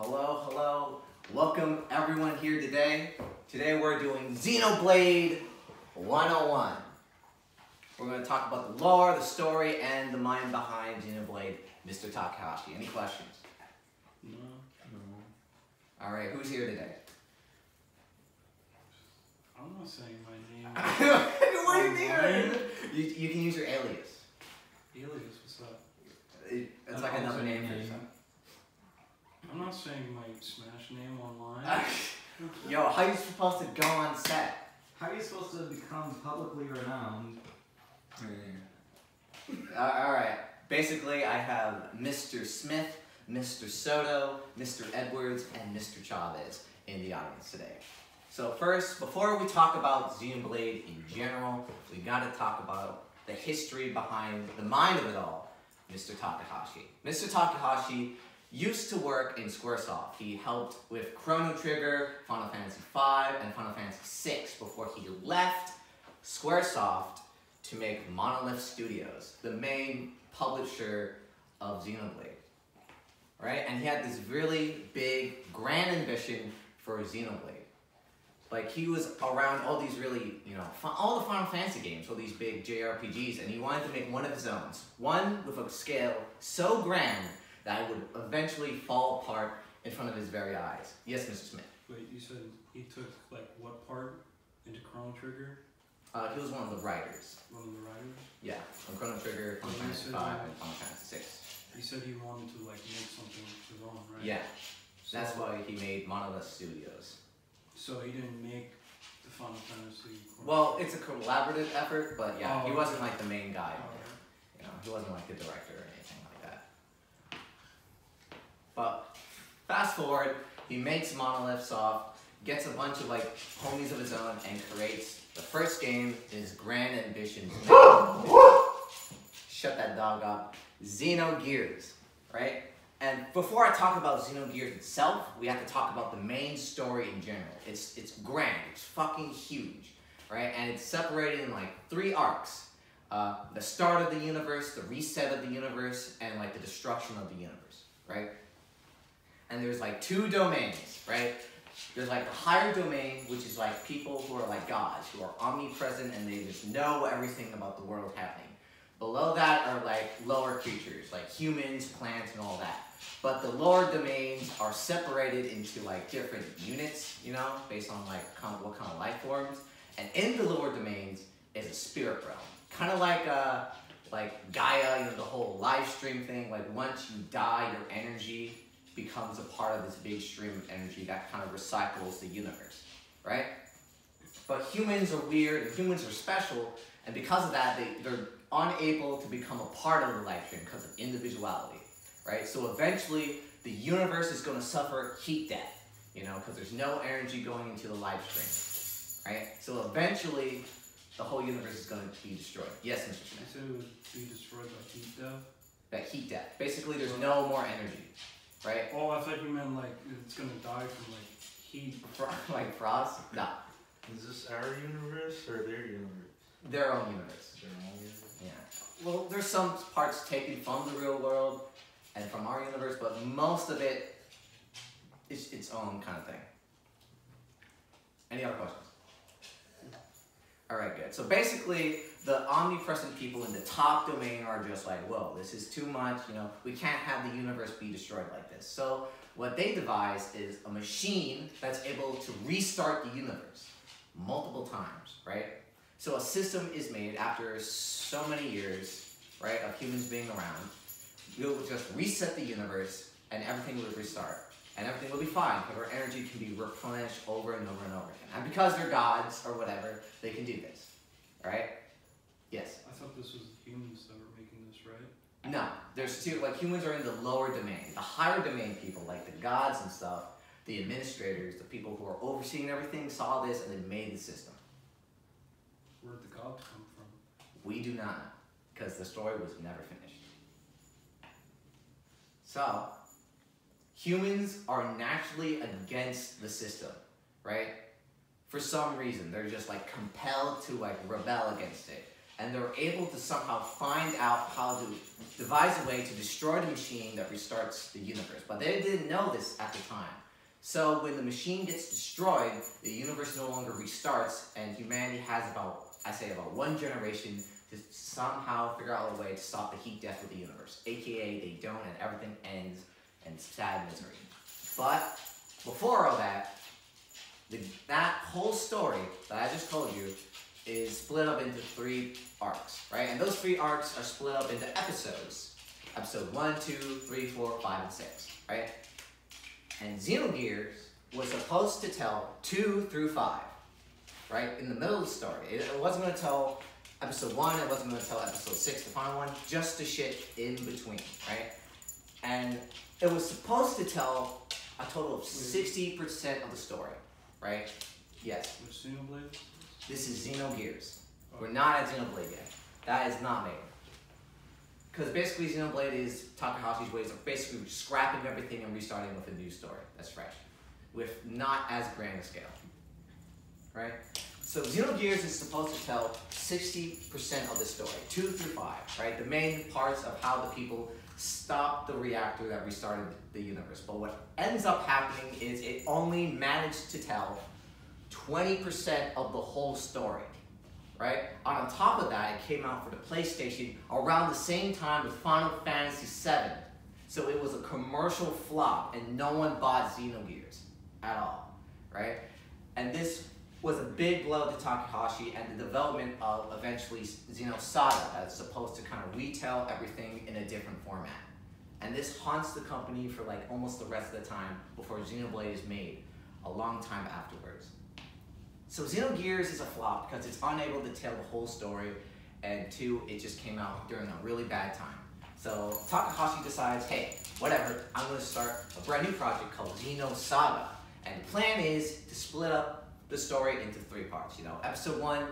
Hello, hello. Welcome everyone here today. Today we're doing Xenoblade 101. We're going to talk about the lore, the story, and the mind behind Xenoblade, Mr. Takahashi. Any questions? No. Alright, who's here today? I'm not saying my name. What do you mean? You can use your alias. Alias, what's that? It's like another name for yourself. I'm not saying my Smash name online. Yo, how are you supposed to go on set? How are you supposed to become publicly renowned? Alright, basically I have Mr. Smith, Mr. Soto, Mr. Edwards, and Mr. Chavez in the audience today. So first, before we talk about Xenoblade in general, we gotta talk about the history behind the mind of it all, Mr. Takahashi. Mr. Takahashi used to work in Squaresoft. He helped with Chrono Trigger, Final Fantasy V, and Final Fantasy VI before he left Squaresoft to make Monolith Studios, the main publisher of Xenoblade. Right? And he had this really big, grand ambition for Xenoblade. Like, he was around all these really, all the Final Fantasy games, all these big JRPGs, and he wanted to make one of his own. One with a scale so grand that it would eventually fall apart in front of his very eyes. Yes, Mr. Smith? Wait, you said he took, like, what part into Chrono Trigger? He was one of the writers. One of the writers? Yeah, on Chrono Trigger, Final Fantasy V, and Final Fantasy VI. He said he wanted to, like, make something of his own, right? Yeah, So, that's why he made Monolith Studios. So he didn't make the Final Fantasy... Well, it's a collaborative effort, but yeah, he wasn't like the main guy. Alright. He wasn't like the director or anything like that. But fast forward, he makes Monolith Soft, gets a bunch of like homies of his own, and creates the first game, his grand ambitions. Shut that dog up. Xenogears, right? And before I talk about Xenogears itself, we have to talk about the main story in general. It's grand, it's fucking huge, right? And it's separated in like 3 arcs. The start of the universe, the reset of the universe, and like the destruction of the universe, right? And there's like 2 domains, right? There's like the higher domain, which is like people who are like gods, who are omnipresent and they just know everything about the world happening. Below that are like lower creatures, like humans, plants, and all that. But the lower domains are separated into like different units, based on like what kind of life forms. And in the lower domains is a spirit realm. Kind of like Gaia, the whole live stream thing. Like once you die, your energy becomes a part of this big stream of energy that kind of recycles the universe, right? But humans are weird and humans are special, and because of that, they're unable to become a part of the live stream because of individuality, right? So eventually, the universe is going to suffer heat death, because there's no energy going into the live stream, right? So eventually, the whole universe is going to be destroyed. Yes, Mr. Smith? You said it would be destroyed by heat death? That heat death. Basically, there's no more energy, right? Oh, I thought you meant like it's going to die from like heat. Like frost? No. Is this our universe or their universe? Their own universe. Their own universe? Yeah. Well, there's some parts taken from the real world and from our universe, but most of it is its own kind of thing. Any other questions? Alright, good. So basically, the omnipresent people in the top domain are just like, whoa, this is too much, we can't have the universe be destroyed like this. So what they devise is a machine that's able to restart the universe multiple times, right? So a system is made after so many years, right, of humans being around. You'll just reset the universe and everything will restart. And everything will be fine because our energy can be replenished over and over and over again. And because they're gods or whatever, they can do this. Alright? Yes? I thought this was humans that were making this, right? No. There's 2, like humans are in the lower domain. The higher domain people, like the gods and stuff, the administrators, the people who are overseeing everything, saw this and they made the system. Where did the gods come from? We do not know, because the story was never finished. So, humans are naturally against the system, right? For some reason, they're just like compelled to like rebel against it. and they were able to somehow find out how to devise a way to destroy the machine that restarts the universe. But they didn't know this at the time. So when the machine gets destroyed, the universe no longer restarts, and humanity has about, I say, about 1 generation to somehow figure out a way to stop the heat death of the universe. AKA, they don't, and everything ends in sad misery. But before all that, that whole story that I just told you is split up into 3 arcs, right? And those 3 arcs are split up into episodes. Episode 1, 2, 3, 4, 5, and 6, right? And Xenogears was supposed to tell 2 through 5, right? In the middle of the story. It wasn't going to tell episode 1, it wasn't going to tell episode 6, the final one, just the shit in between, right? And it was supposed to tell a total of 60% of the story, right? Yes. Which Xenoblade? This is Xenogears. We're not at Xenoblade yet. That is not made. Because basically Xenoblade is Takahashi's ways of basically scrapping everything and restarting with a new story that's fresh. With not as grand a scale. Right? So Xenogears is supposed to tell 60% of the story, 2 through 5, right? The main parts of how the people stopped the reactor that restarted the universe. But what ends up happening is it only managed to tell 20% of the whole story, right? On top of that, it came out for the PlayStation around the same time with Final Fantasy VII. So it was a commercial flop and no one bought Xenogears at all, right? And this was a big blow to Takahashi and the development of eventually Xenosaga that's supposed to kind of retell everything in a different format. And this haunts the company for like almost the rest of the time before Xenoblade is made, a long time afterwards. So Xenogears is a flop because it's unable to tell the whole story, and 2, it just came out during a really bad time. So Takahashi decides, hey, whatever, I'm going to start a brand new project called Xenosaga. And the plan is to split up the story into 3 parts. You know, episode 1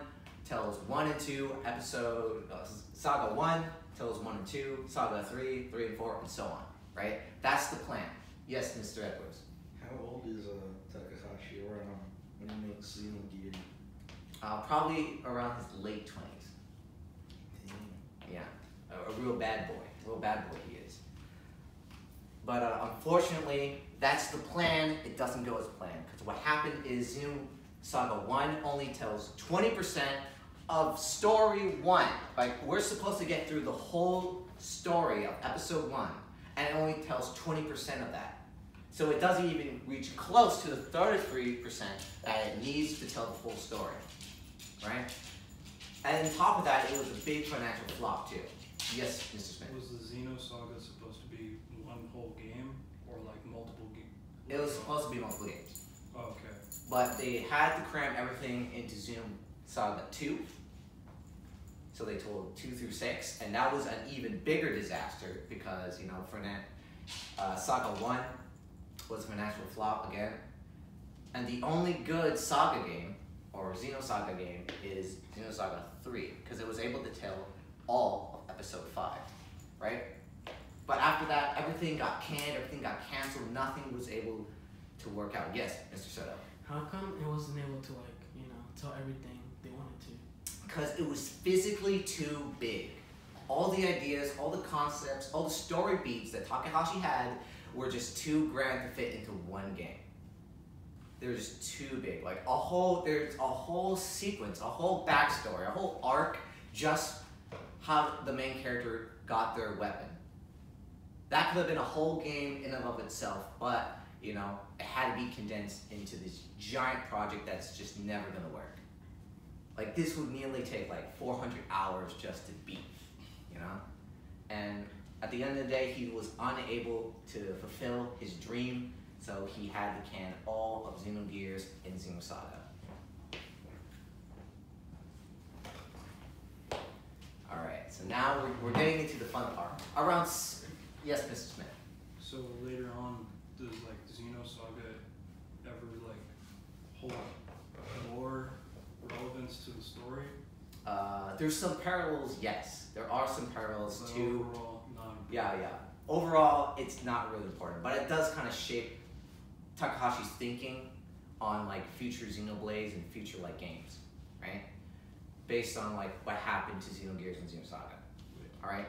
tells 1 and 2, Saga 1 tells 1 and 2, Saga 3, 3 and 4, and so on, right? That's the plan. Yes, Mr. Edwards. How old is Takahashi around when he makes Xenogears? Probably around his late 20s. Yeah, a real bad boy he is. But unfortunately, that's the plan. It doesn't go as planned because what happened is Xenosaga 1 only tells 20% of story 1. Like, we're supposed to get through the whole story of episode 1, and it only tells 20% of that. So it doesn't even reach close to the 33% that it needs to tell the full story, right? And on top of that, it was a big financial flop too. Yes, Mr. Smith. Was the Xenosaga supposed to be one whole game or like multiple games? It was supposed to be multiple games. Oh, okay. But they had to cram everything into Xenosaga 2. So they told 2 through 6, and that was an even bigger disaster because, you know, for that, Saga 1 was a financial flop again. And the only good Saga game, or Xenosaga game, is Xenosaga 3, because it was able to tell all of episode 5, right? But after that, everything got canned, everything got canceled, nothing was able to work out. Yes, Mr. Soto. How come it wasn't able to, like, you know, tell everything they wanted to? Because it was physically too big. All the ideas, all the concepts, all the story beats that Takahashi had were just too grand to fit into one game. They're just too big. Like there's a whole sequence, a whole backstory, a whole arc, just how the main character got their weapon. That could have been a whole game in and of itself, but, you know, it had to be condensed into this giant project that's just never gonna work. Like, this would nearly take like 400 hours just to beat, you know? And at the end of the day, he was unable to fulfill his dream, so he had to can all of Xenogears and Xenosaga. Alright, so now we're getting into the fun part. Around, yes, Mr. Smith. So later on, does like Xenosaga ever like hold more relevance to the story? There's some parallels, yes. There are some parallels But to... overall, not Yeah. Overall, it's not really important, but it does kind of shape Takahashi's thinking on like future Xenoblades and future like games, right? based on like what happened to Xenogears and Xenosaga. All right.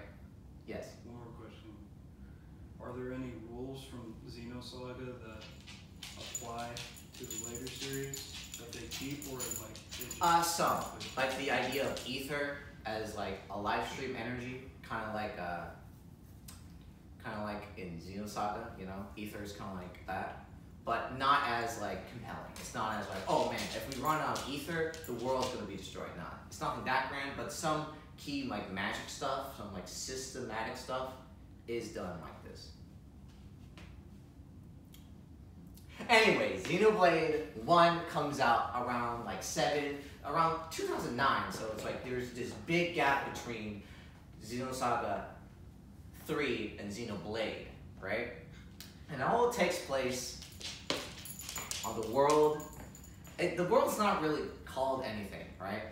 Yes. One more question. Are there any rules from Xenosaga that apply to the later series that they keep, or like they just Some like the idea of ether as like a live stream energy, kind of like in Xenosaga, you know, ether is kind of like that, but not as like compelling. It's not as like, oh man, if we run out of ether, the world's gonna be destroyed. Not. It's nothing that grand, but some key like magic stuff, some like systematic stuff is done like this. Anyway, Xenoblade 1 comes out around like around 2009, so it's like there's this big gap between Xenosaga 3 and Xenoblade, right? And all takes place on the world. The world's not really called anything, right?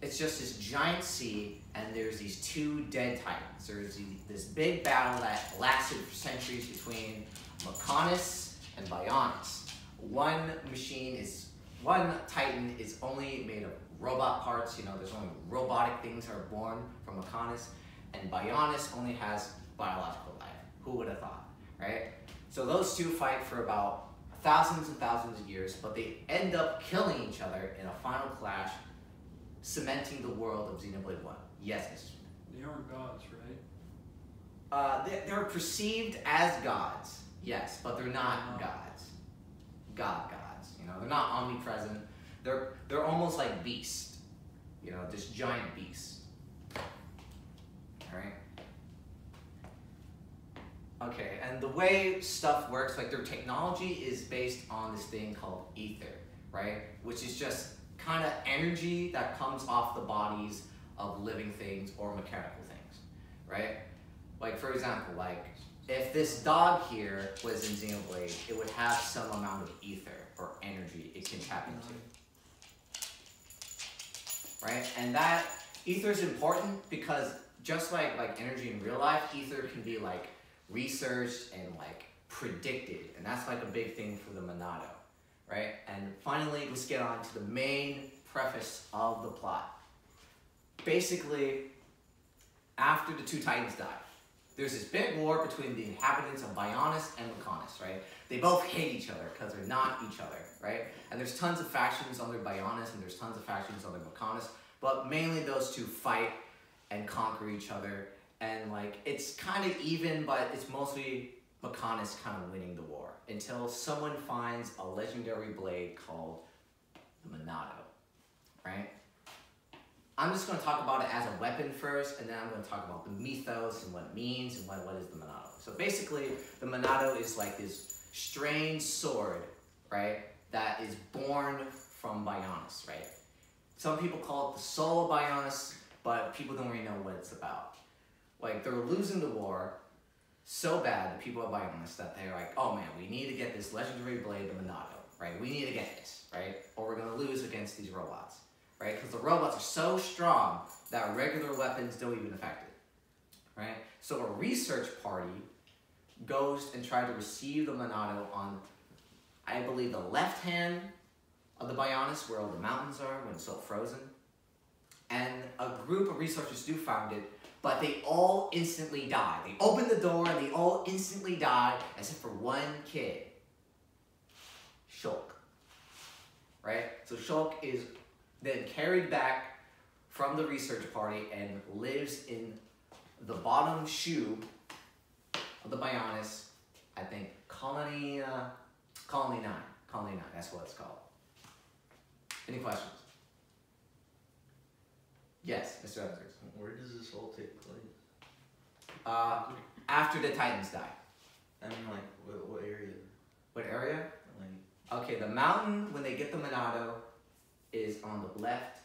It's just this giant sea, and there's these two dead titans. There's this big battle that lasted for centuries between Mechonis and Bionis. One titan is only made of robot parts, you know, there's only robotic things that are born from Mechonis, and Bionis only has biological life. Who would have thought, right? So those two fight for about thousands and thousands of years, but they end up killing each other in a final clash, cementing the world of Xenoblade 1. Yes, Mr. Smith. They aren't gods, right? They're perceived as gods, yes, but they're not gods. Gods, you know, they're not omnipresent. They're almost like beasts, you know, just giant beasts. All right. Okay, and the way stuff works, like their technology is based on this thing called ether, right? Which is just kind of energy that comes off the bodies of living things or mechanical things, right? Like for example, like if this dog here was in Xenoblade, it would have some amount of ether or energy it can tap into, right? And that ether is important because just like energy in real life, ether can be like researched and like predicted, and that's like a big thing for the Monado, right? And finally, let's get on to the main preface of the plot. Basically, after the two titans die, there's this big war between the inhabitants of Bionis and Mechonis, right? They both hate each other because they're not each other, right? And there's tons of factions under Bionis and there's tons of factions under Mechonis, but mainly those two fight and conquer each other. And like, it's kind of even, but it's mostly Mechonis kind of winning the war until someone finds a legendary blade called the Monado, right? I'm just going to talk about it as a weapon first, and then I'm going to talk about the mythos and what it means and what is the Monado. So basically, the Monado is like this strange sword, right, that is born from Bionis, right? Some people call it the soul of Bionis, but people don't really know what it's about. Like, they're losing the war so bad, the people of Bionis, that they're like, oh man, we need to get this legendary blade, the Monado, right? We need to get this, right? Or we're going to lose against these robots, right? Because the robots are so strong that regular weapons don't even affect it, right? So a research party goes and tries to receive the Monado on, I believe, the left hand of the Bionis, where all the mountains are when it's so frozen. And a group of researchers do find it, but they all instantly die. They open the door and they all instantly die, except for one kid, Shulk, right? So Shulk is then carried back from the research party and lives in the bottom shoe of the Bionis, I think, Colony 9, that's what it's called. Any questions? Yes, Mr. Evans. Where does this all take place? After the Titans die. I mean, like, what area? What area? Like, Okay, the mountain, when they get the Monado, is on the left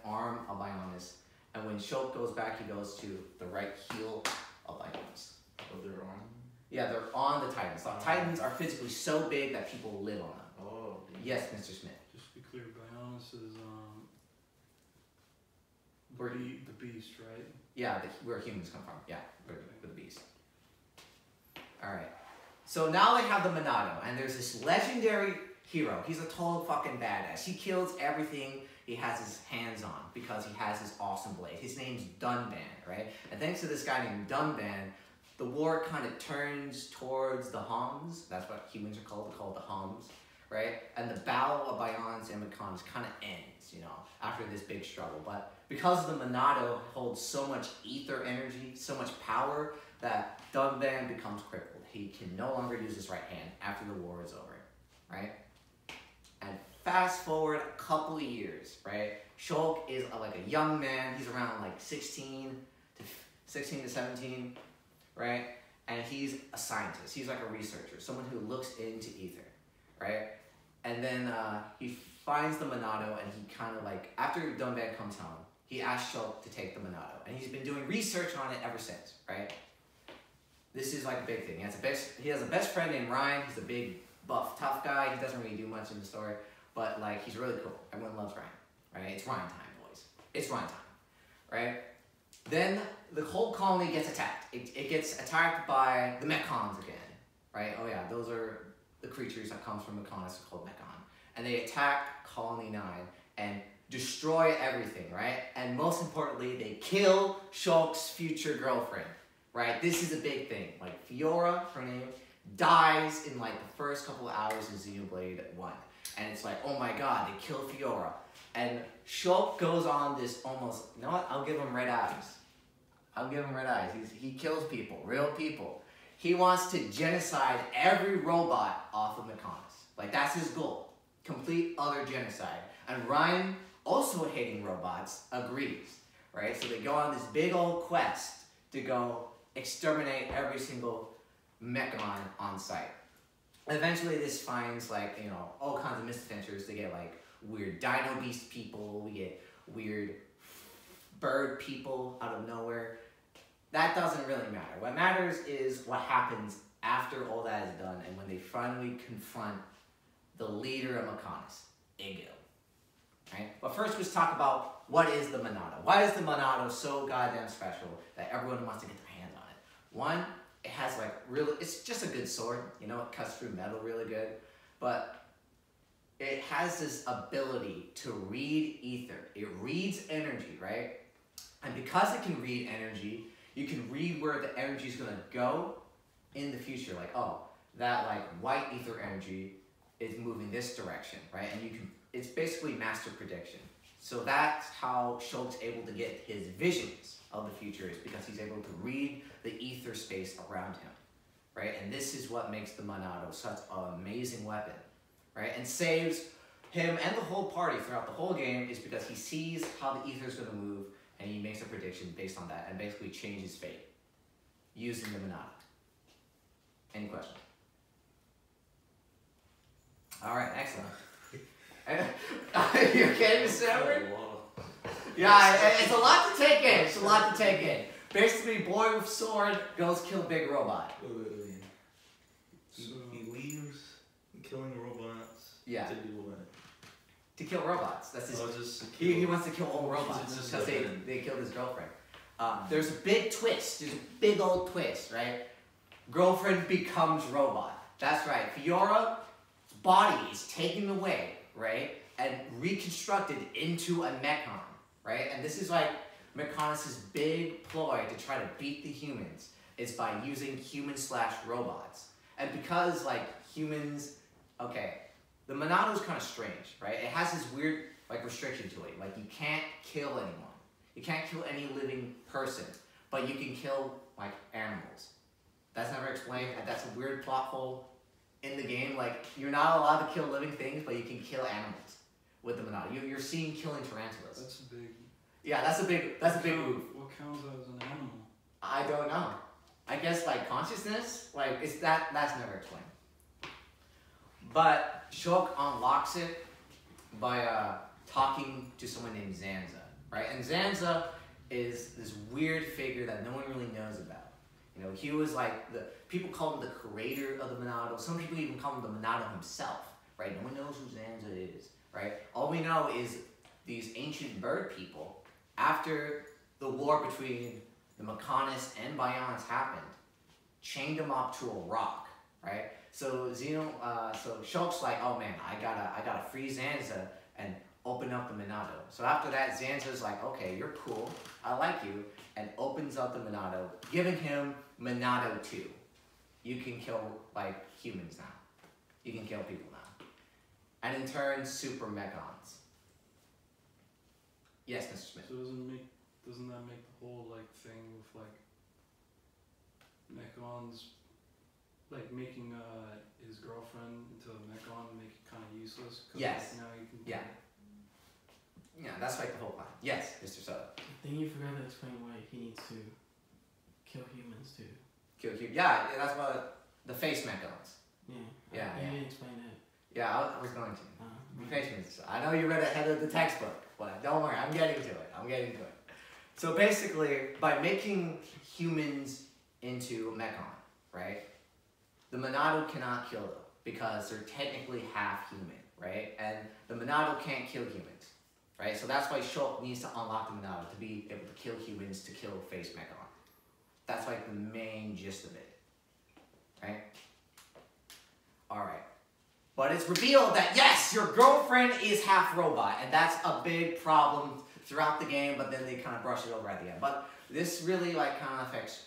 arm of Bionis. And when Shulk goes back, he goes to the right heel of Bionis. oh, they're on? Yeah, they're on the Titans. The Titans are physically so big that people live on them. Oh, Yes, Mr. Smith. Just to be clear, Bionis is We're- the beast, right? Yeah, where humans come from. Yeah, we're the beast. Alright. So now they have the Monado, and there's this legendary hero. He's a total fucking badass. He kills everything. he has his hands on because he has his awesome blade. His name's Dunban, right? And thanks to this guy named Dunban, the war kind of turns towards the Huns. That's what humans are called the Huns, right? And the battle of Bionis and Mechonis kind of ends, you know, after this big struggle. But because the Monado holds so much ether energy, so much power, that Dunban becomes crippled. He can no longer use his right hand after the war is over, right? And fast forward a couple of years, right? Shulk is like a young man. He's around like 16 to 17, right? And he's a scientist. He's like a researcher, someone who looks into ether, right? And then he finds the Monado, and he kind of like, after Dunban comes home, he asks Shulk to take the Monado. And he's been doing research on it ever since, right? This is like a big thing. He has a best friend named Ryan. He's a big, buff, tough guy. He doesn't really do much in the story, but like he's really cool. Everyone loves Ryan, right? It's Ryan time, boys. It's Ryan time, right? Then the whole colony gets attacked. It gets attacked by the Mechons again, right? Oh yeah, those are the creatures that comes from Mechonis called Mechon. And they attack Colony 9 and destroy everything, right? And most importantly, they kill Shulk's future girlfriend, right? This is a big thing. Like Fiora, her name, dies in like the first couple of hours of Xenoblade 1. And it's like, oh my god, they kill Fiora. And Shulk goes on this almost, you know what? I'll give him red eyes. I'll give him red eyes. He kills people, real people. He wants to genocide every robot off of Mechonis. Like, that's his goal. Complete utter genocide. And Ryan, also hating robots, agrees, right? So they go on this big old quest to go exterminate every single Mechon on site. Eventually this finds like, you know, all kinds of misadventures. They get like weird dino beast people, we get weird bird people out of nowhere. That doesn't really matter. What matters is what happens after all that is done and when they finally confront the leader of Mechonis, Ego. Right? But first let's talk about what is the Monado. Why is the Monado so goddamn special that everyone wants to get their hands on it? One, it has like really, it's just a good sword, you know, it cuts through metal really good, but it has this ability to read ether. It reads energy, right? And because it can read energy, you can read where the energy is going to go in the future. Like, oh, that like white ether energy is moving this direction, right? And you can, it's basically master prediction. So that's how Shulk's able to get his visions of the future, is because he's able to read the ether space around him, right? And this is what makes the Monado such an amazing weapon, right? And saves him and the whole party throughout the whole game, is because he sees how the ether is going to move and he makes a prediction based on that and basically changes fate using the Monado. Any questions? All right, excellent. You okay, Mr. Edward? Yeah, it's a lot to take in. It's a lot to take in. Basically, boy with sword goes kill big robot. He leaves killing robots. Yeah. To do what? To kill robots. That's his. Just He wants to kill all robots because they killed his girlfriend. There's a big twist. There's a big old twist, right? Girlfriend becomes robot. That's right. Fiora's body is taken away, right, and reconstructed into a Mechon, right? And this is like Mechonis' big ploy to try to beat the humans, is by using human/robots. And because like humans, okay, the Monado is kind of strange, right? It has this weird like restriction to it. Like you can't kill anyone. You can't kill any living person, but you can kill like animals. That's never explained, and that's a weird plot hole in the game. Like you're not allowed to kill living things, but you can kill animals with the Monado. You're seen killing tarantulas. That's a big. Yeah, that's a big move. What counts as an animal? I don't know. I guess like consciousness, like it's that's never explained. But Shulk unlocks it by talking to someone named Zanza, right? And Zanza is this weird figure that no one really knows about. You know, he was like people call him the creator of the Monado. Some people even call him the Monado himself, right? No one knows who Zanza is, right? All we know is these ancient bird people, after the war between the Mechonis and Bionis happened, chained him up to a rock, right? So so Shulk's like, oh man, I gotta free Zanza, and open up the Monado. So after that, Zanza's like, okay, you're cool, I like you, and opens up the Monado, giving him Monado 2. You can kill, like, humans now. You can kill people now. And in turn, super mechons. Yes, Mr. Smith. So doesn't that make the whole like thing with like mechons, like making his girlfriend into a mechon, make it kind of useless? Yes. Like, now you can. Yeah. Yeah, that's like the whole plan. Yes, Mr. Soda. Then you forgot to explain why he needs to kill humans too. Kill humans. Yeah, that's what the face mechons. Yeah. Yeah, You yeah. didn't explain that. Yeah, I was going to. Be patient. I know you read ahead of the textbook, but don't worry, I'm getting to it. So basically, by making humans into mechon, right? The Monado cannot kill them because they're technically half human, right? And the Monado can't kill humans, right? So that's why Shulk needs to unlock the Monado to be able to kill humans, to kill face mechon. That's like the main gist of it, right? All right. But it's revealed that, yes, your girlfriend is half robot, and that's a big problem throughout the game, but then they kind of brush it over at the end. But this really, like, kind of affects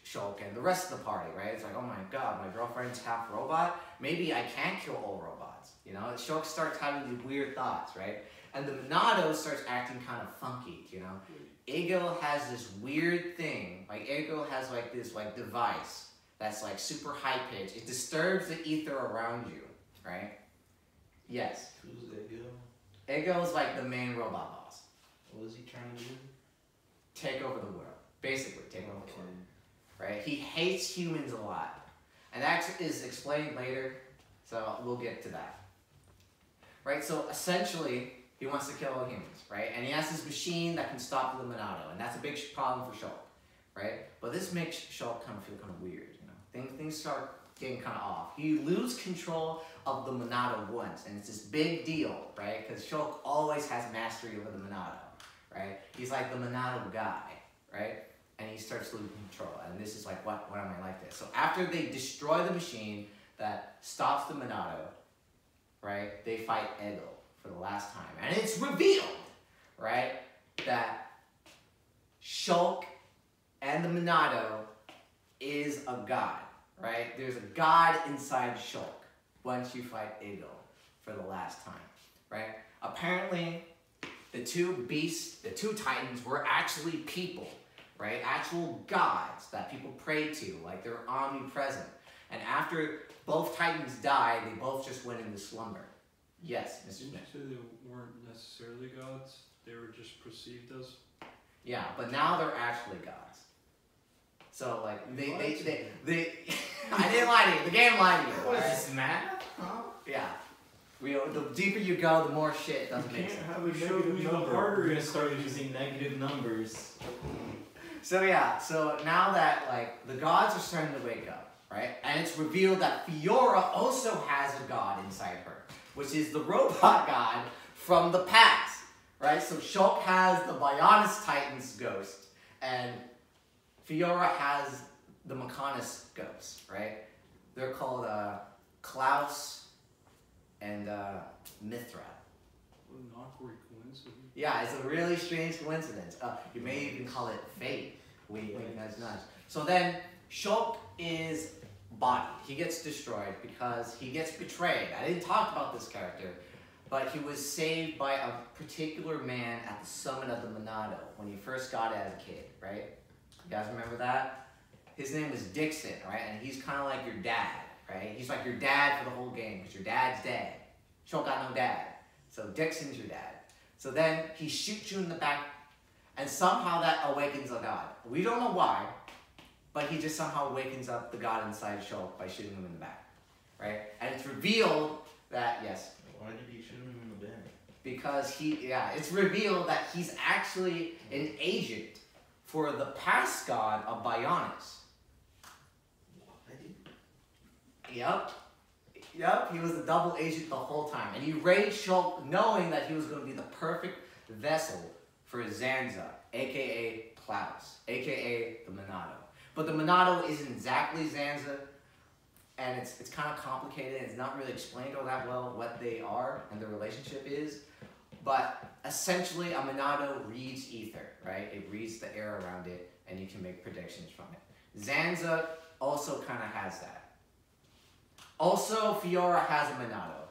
Shulk and the rest of the party, right? It's like, oh my god, my girlfriend's half robot? Maybe I can't kill all robots, you know? Shulk starts having these weird thoughts, right? And the Monado starts acting kind of funky, you know? Ego has this weird thing, like, Ego has, like, this, like, device that's, like, super high-pitched. It disturbs the ether around you. Right? Yes. Who's Ego? Ego is like the main robot boss. What is he trying to do? Take over the world. Basically, take over the world. Right? He hates humans a lot. And that is explained later, so we'll get to that. Right? So essentially, he wants to kill all humans, right? And he has this machine that can stop the Monado, and that's a big problem for Shulk, right? But this makes Shulk kind of feel kind of weird, you know? Things start getting kind of off. You lose control of the Monado once, and it's this big deal, right? Because Shulk always has mastery over the Monado, right? He's like the Monado guy, right? And he starts losing control, and this is like, what am I like this? So after they destroy the machine that stops the Monado, right, they fight Ego for the last time. And it's revealed, right, that Shulk and the Monado is a god. Right? There's a god inside Shulk once you fight Ego for the last time, right? Apparently, the two beasts, the two titans were actually people, right? Actual gods that people pray to, like they're omnipresent. And after both titans died, they both just went into slumber. Yes, Mr. Smith. Didn't you say they weren't necessarily gods? They were just perceived as? Yeah, but now they're actually gods. So, like, they I didn't lie to you. The game lied to you. What is this, math? Huh? Yeah. The deeper you go, the more shit doesn't You make can't sense. have a Show negative me the number. harder We're gonna it start is. using negative numbers. So yeah, so now that, like, the gods are starting to wake up, right? And it's revealed that Fiora also has a god inside her, which is the robot god from the past, right? So Shulk has the Bionis Titan's ghost, and Fiora has the Mechonis ghost, right? They're called Klaus and Mithra. What an awkward coincidence. Yeah, it's a really strange coincidence. You may even call it fate. That's nice. So then, Shulk is bodied. He gets destroyed because he gets betrayed. I didn't talk about this character, but he was saved by a particular man at the summit of the Monado when he first got it as a kid, right? You guys remember that? His name was Dixon, right? And he's kind of like your dad, right? He's like your dad for the whole game because your dad's dead. Shulk got no dad. So Dixon's your dad. So then he shoots you in the back, and somehow that awakens a god. We don't know why, but he just somehow awakens up the god inside Shulk by shooting him in the back, right? And it's revealed that, yes, Why did he shoot him in the back? because it's revealed that he's actually an agent for the past god of Bionis. Yep, he was a double agent the whole time. And he raided Shulk knowing that he was going to be the perfect vessel for Zanza, a.k.a. Klaus, a.k.a. the Monado. But the Monado isn't exactly Zanza, and it's kind of complicated. It's not really explained all that well what they are and their relationship is. But essentially, a Monado reads ether, right? It reads the air around it, and you can make predictions from it. Zanza also kind of has that. Also, Fiora has a Monado,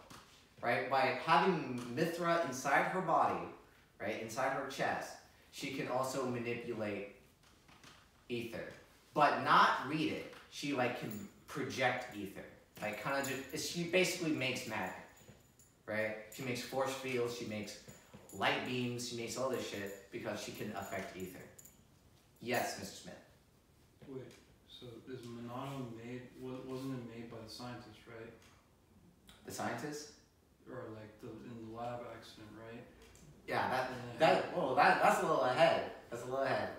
right? By having Mithra inside her body, right, inside her chest, she can also manipulate ether, but not read it. She like can project ether, like kind of just. She basically makes matter, right? She makes force fields. She makes light beams. She makes all this shit because she can affect ether. Yes, Mr. Smith. Wait, so is Monado made? Wasn't it made by the scientists, right? The scientists? Or like in the lab accident, right? Yeah, that's a little ahead. That's a little ahead.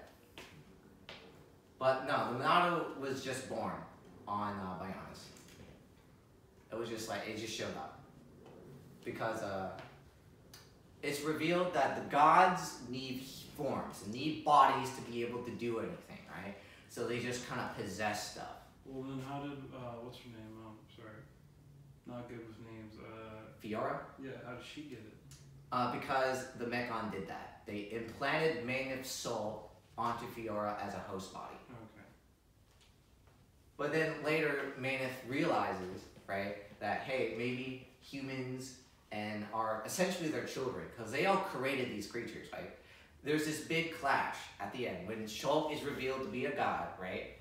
But no, the Monado was just born on Bionis. It was just like, it just showed up. Because it's revealed that the gods need forms, need bodies to be able to do anything, right? So they just kind of possess stuff. Well then how did, what's her name? Sorry. Not good with names. Fiora? Yeah, how did she get it? Because the Mechon did that. They implanted Maynif's soul onto Fiora as a host body. Okay. But then later, Maynif realizes, right, that hey, maybe humans and are essentially their children, because they all created these creatures, right? There's this big clash at the end when Shulk is revealed to be a god, right?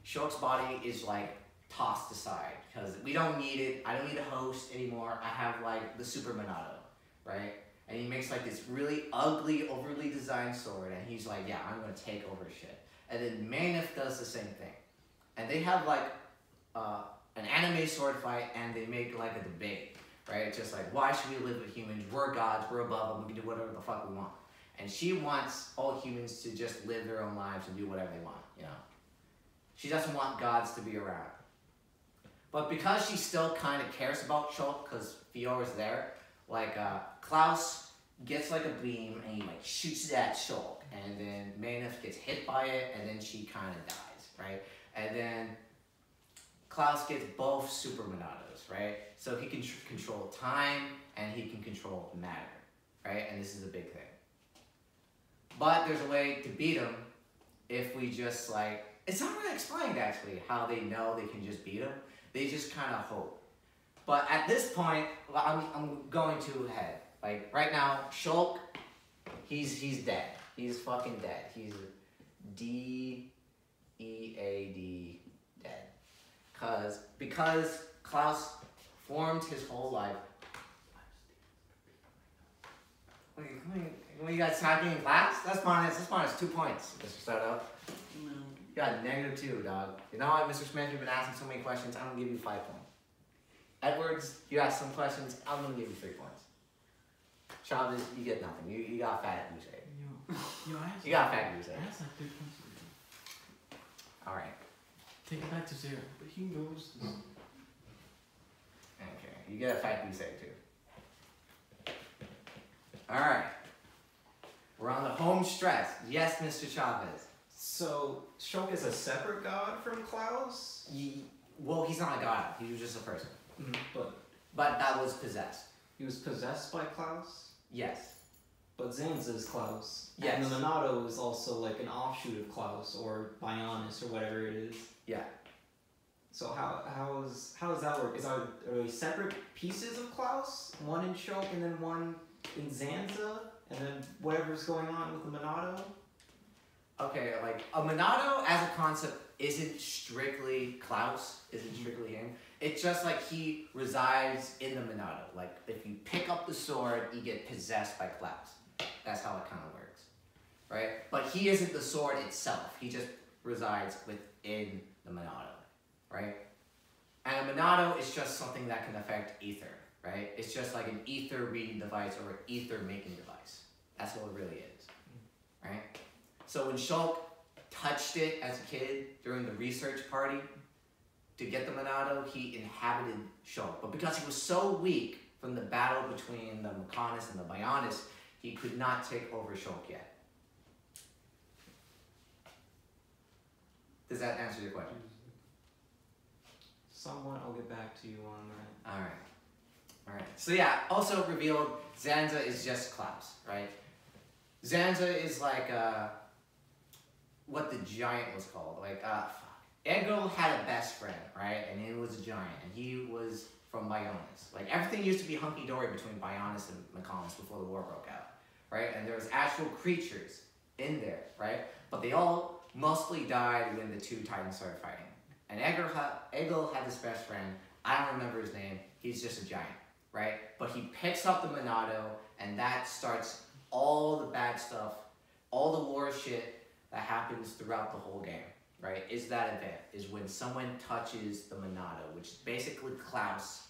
Shulk's body is like tossed aside because we don't need it. I don't need a host anymore. I have like the Super Monado, right? And he makes like this really ugly, overly designed sword, and he's like, yeah, I'm gonna take over shit. And then Maynif does the same thing. And they have like an anime sword fight, and they make like a debate, right? Just like, why should we live with humans? We're gods, we're above them, we can do whatever the fuck we want. And she wants all humans to just live their own lives and do whatever they want, you know? She doesn't want gods to be around. But because she still kind of cares about Shulk, because Fiora's there, like Klaus gets like a beam and he like shoots it at Shulk, and then Maynif gets hit by it, and then she kind of dies, right? And then Klaus gets both Super Monados, right? So he can control time and he can control matter, right? And this is a big thing. But there's a way to beat him if we just like, it's not really explained actually how they know they can just beat him. They just kind of hope. But at this point, I'm going too ahead. Like right now, Shulk, he's dead. He's fucking dead. He's D-E-A-D dead. Because Klaus formed his whole life. When you got talking in class, that's minus 2 points, Mr. Soto. No. You got -2, dog. You know what, Mr. Smith, you've been asking so many questions, I'm gonna give you 5 points. Edwards, you asked some questions, I'm gonna give you 3 points. Chavez, you get nothing. You got fat goose egg. Yo, I have You got fat goose egg. I have like 3 points. Alright. Take it back to 0. But he knows this. Okay. You get a fat goose egg too. Alright. We're on the home stretch. Yes, Mr. Chavez. So, Shulk is a separate god from Klaus? Well, he's not a god. He was just a person. But that was possessed. he was possessed by Klaus? Yes. But Zanza is Klaus. Yes. And the Monado is also like an offshoot of Klaus, or Bionis, or whatever it is. Yeah. So how does that work? Are they separate pieces of Klaus? One in Shulk and then one in Zanza? And then whatever's going on with the Monado? Okay, like, a Monado as a concept isn't strictly Klaus, isn't strictly him. It's just like he resides in the Monado. Like, if you pick up the sword, you get possessed by Klaus. That's how it kind of works, right? But he isn't the sword itself. He just resides within the Monado, right? And a Monado is just something that can affect ether, right? It's just like an ether reading device or an ether making device. That's what it really is, right? So when Shulk touched it as a kid during the research party to get the Monado, he inhabited Shulk. But because he was so weak from the battle between the Mechonis and the Bionis, he could not take over Shulk yet. Does that answer your question? Somewhat, I'll get back to you on that. Alright. Alright, so yeah, also revealed, Zanza is just Klaus, right? Zanza is like, what the giant was called, like, fuck. Ego had a best friend, right? And it was a giant, and he was from Bionis. Like, everything used to be hunky-dory between Bionis and Mechonis before the war broke out, right? And there was actual creatures in there, right? But they all mostly died when the two Titans started fighting. And Egil had this best friend, I don't remember his name, he's just a giant, right? But he picks up the Monado, and that starts all the bad stuff, all the war shit that happens throughout the whole game, right? Is that event, is when someone touches the Monado, which is basically Klaus,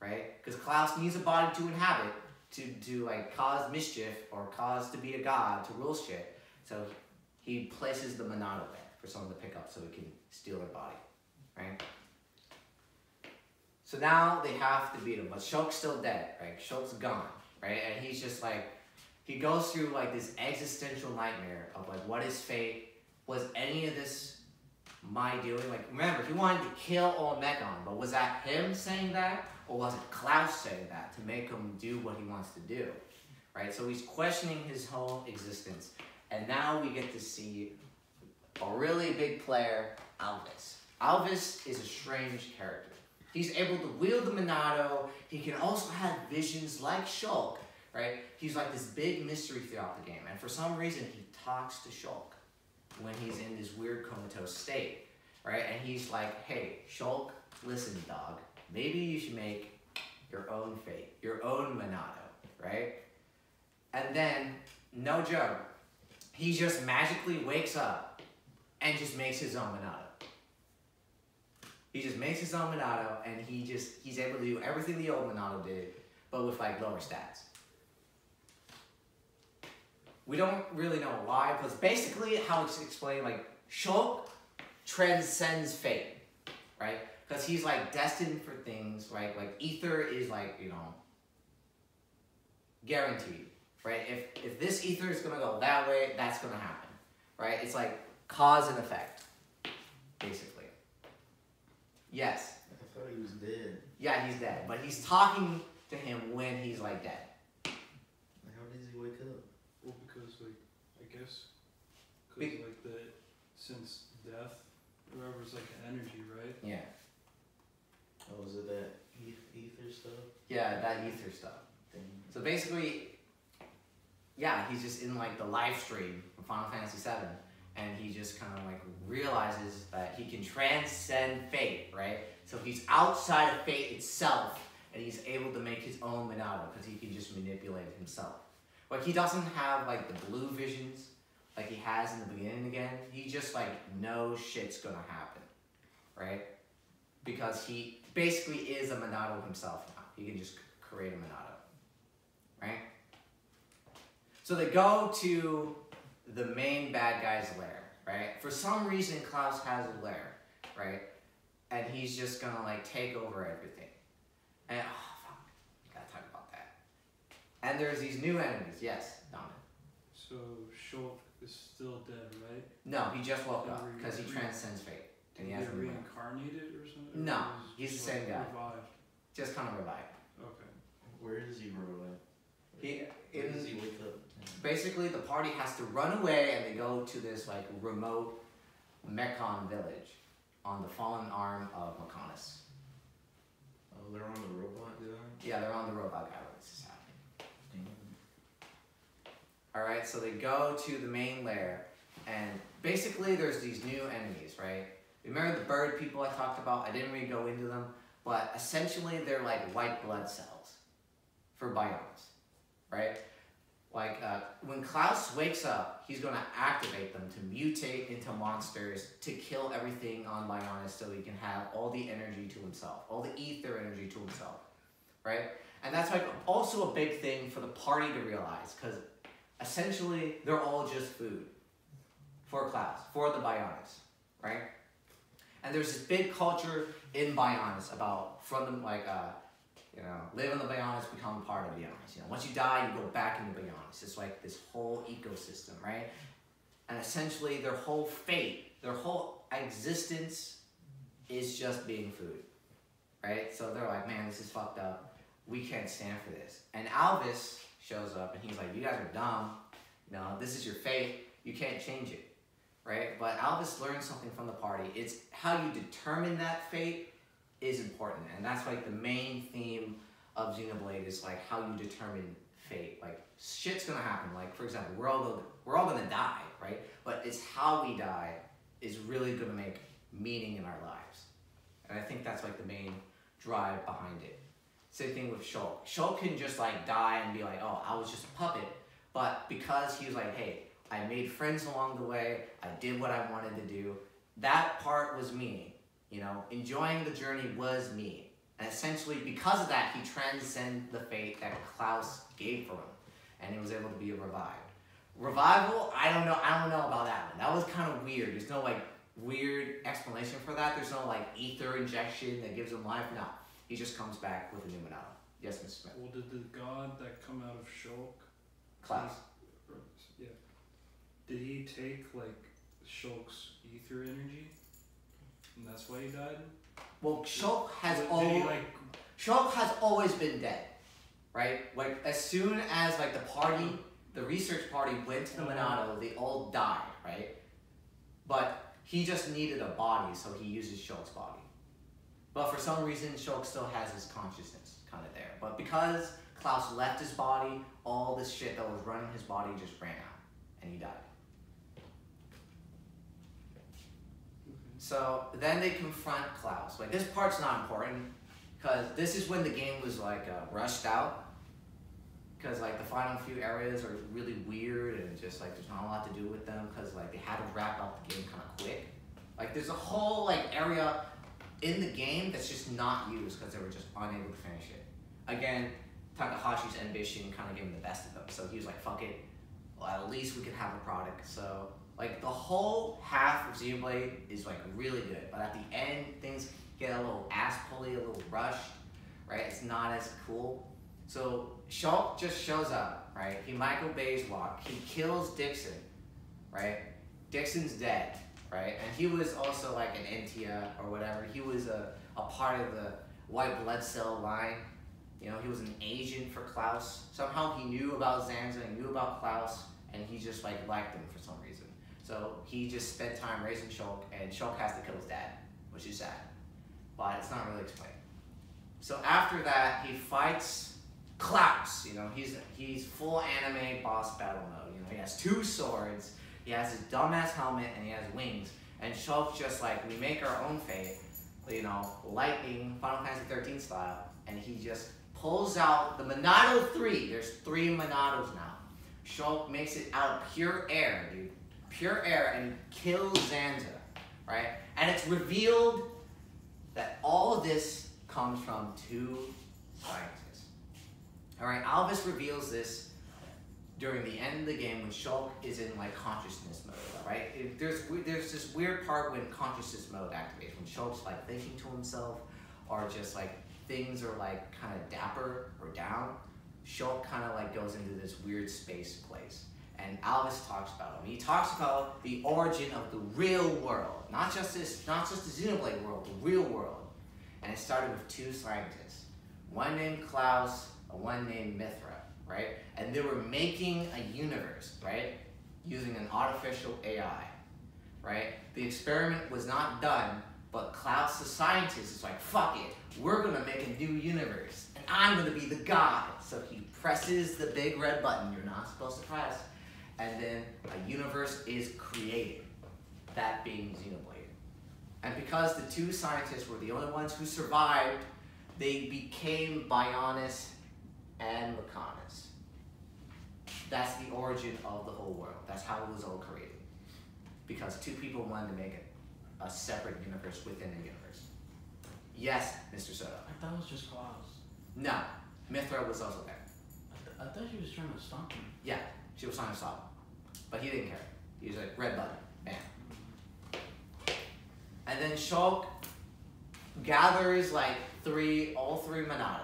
right? Because Klaus needs a body to inhabit, to like cause mischief, or cause to be a god, to rule shit. So he places the Monado there for someone to pick up so he can steal their body, right? So now they have to beat him, but Shulk's still dead, right? Shulk's gone, right? And he's just like, he goes through like this existential nightmare of like, what is fate? Was any of this my doing? Like, remember, he wanted to kill Olmecon, but was that him saying that? Or was it Klaus saying that to make him do what he wants to do, right? So he's questioning his whole existence. And now we get to see a really big player, Alvis. Alvis is a strange character. He's able to wield the Monado. He can also have visions like Shulk, right? He's like this big mystery throughout the game. And for some reason, he talks to Shulk when he's in this weird comatose state, right? And he's like, hey, Shulk, listen, dog. Maybe you should make your own fate, your own Monado, right? And then, no joke, he just magically wakes up and just makes his own Monado. He just makes his own Monado, and he's able to do everything the old Monado did, but with like lower stats. We don't really know why, because basically how it's explained, like, Shulk transcends fate, right? Because he's like destined for things, right? Like ether is like, you know, guaranteed, right? If this ether is gonna go that way, that's gonna happen, right? It's like cause and effect, basically. Yes. I thought he was dead. Yeah, he's dead, but he's talking to him when he's like dead. How does he wake up? Well, because like, I guess, because like since death, whoever's like an energy, right? Yeah. Oh, was it that ether stuff? Yeah, that ether stuff. Thing. So basically, yeah, he's just in like the live stream of Final Fantasy VII, and he just kind of like realizes that he can transcend fate, right? So he's outside of fate itself, and he's able to make his own Monado because he can just manipulate it himself. Like, he doesn't have like the blue visions like he has in the beginning again. He just like knows shit's gonna happen, right? Because he basically is a Monado himself now. He can just create a Monado, right? So they go to the main bad guy's lair, right? For some reason, Klaus has a lair, right? And he's just gonna like take over everything. And oh fuck, gotta talk about that. And there's these new enemies. Yes, Dominic. So Shulk is still dead, right? No, he just woke up because he transcends fate. And he Did has he get reincarnated or something? No, Or he's the just, same guy. Revived? Just kind of revived. Okay. Where does he revive? Where does he wake up? Basically, the party has to run away, and they go to this like remote Mechon village on the fallen arm of Mechonis. Oh, they're on the robot guy? Yeah, they're on the robot guy when this is happening. Damn. Alright, so they go to the main lair, and basically there's these new enemies, right? Remember the bird people I talked about? I didn't really go into them, but essentially they're like white blood cells for Bionis, right? Like, when Klaus wakes up, he's going to activate them to mutate into monsters to kill everything on Bionis so he can have all the energy to himself, all the ether energy to himself, right? And that's like also a big thing for the party to realize, because essentially they're all just food for Klaus, for the Bionis, right? And there's this big culture in Bionis about, from them, like, you know, live in the Bionis, become a part of Bionis. You know, once you die, you go back into Bionis. It's like this whole ecosystem, right? And essentially, their whole fate, their whole existence is just being food, right? So they're like, man, this is fucked up. we can't stand for this. And Alvis shows up and he's like, you guys are dumb. You know, this is your fate. You can't change it, right? But Alvis learns something from the party. It's how you determine that fate is important. And that's like the main theme of Xenoblade is like how you determine fate. Like shit's gonna happen. Like for example, we're all gonna die, right? But it's how we die is really gonna make meaning in our lives. And I think that's like the main drive behind it. Same thing with Shulk. Shulk can just like die and be like, oh, I was just a puppet. But because he was like, hey, I made friends along the way, I did what I wanted to do, that part was me. You know, enjoying the journey was me. And essentially, because of that, he transcended the fate that Klaus gave for him. And he was able to be revived. Revival, I don't know about that one. That was kind of weird. There's no like weird explanation for that. There's no like ether injection that gives him life. No, he just comes back with a new Monado. Yes, Mr. Smith. Well, did the god that come out of Shulk, Klaus. yeah, did he take like Shulk's ether energy, and that's why he died? Well, Shulk has Did he, always been dead, right? Like as soon as like the research party went to the Monado, they all died, right? But he just needed a body, so he uses Shulk's body. But for some reason, Shulk still has his consciousness kind of there. But because Klaus left his body, all this shit that was running his body just ran out, and he died. So then they confront Klaus. Like this part's not important because this is when the game was like rushed out. Because like the final few areas are really weird and just like there's not a lot to do with them because like they had to wrap up the game kind of quick. Like there's a whole like area in the game that's just not used because they were just unable to finish it. Again, Takahashi's ambition kind of gave him the best of them. So he was like, fuck it, well at least we can have a product. So like the whole half of Xenoblade is like really good, but at the end things get a little ass pulley, a little rushed, right? It's not as cool. So Shulk just shows up, right? He Michael Bay's walk. He kills Dixon, right? Dixon's dead, right? And he was also like an Entia or whatever. He was a part of the white blood cell line. You know, he was an agent for Klaus. Somehow he knew about Zanza, he knew about Klaus, and he just like liked him for some reason. So he just spent time raising Shulk, and Shulk has to kill his dad, which is sad. But it's not really explained. So after that, he fights Klaus, you know, he's full anime boss battle mode. You know, he has 2 swords, he has his dumbass helmet, and he has wings. And Shulk's just like, we make our own fate, you know, lightning, Final Fantasy 13 style, and he just pulls out the Monado 3. There's 3 Monados now. Shulk makes it out of pure air, dude. Pure air, and kills Zanza, right? And it's revealed that all of this comes from 2 scientists. Alright, Alvis reveals this during the end of the game when Shulk is in like consciousness mode, right? There's this weird part when consciousness mode activates, when Shulk's like thinking to himself, or just like things are like kind of dapper or down. Shulk kind of like goes into this weird space place. And Alvis talks about him. He talks about the origin of the real world. Not just the Xenoblade world, the real world. And it started with 2 scientists. One named Klaus, and one named Mithra, right? And they were making a universe, right? Using an artificial AI, right? The experiment was not done, but Klaus the scientist is like, fuck it, we're gonna make a new universe, and I'm gonna be the god. So he presses the big red button you're not supposed to press, and then a universe is created, that being Xenoblade. And because the 2 scientists were the only ones who survived, they became Bionis and Lacanus. That's the origin of the whole world. That's how it was all created. Because 2 people wanted to make it a separate universe within a universe. Yes, Mr. Soto. I thought it was just Klaus. No, Mithra was also there. I thought she was trying to stop him. Yeah, she was trying to stop him. But he didn't care. He was like, red button, bam. And then Shulk gathers like all three Monados.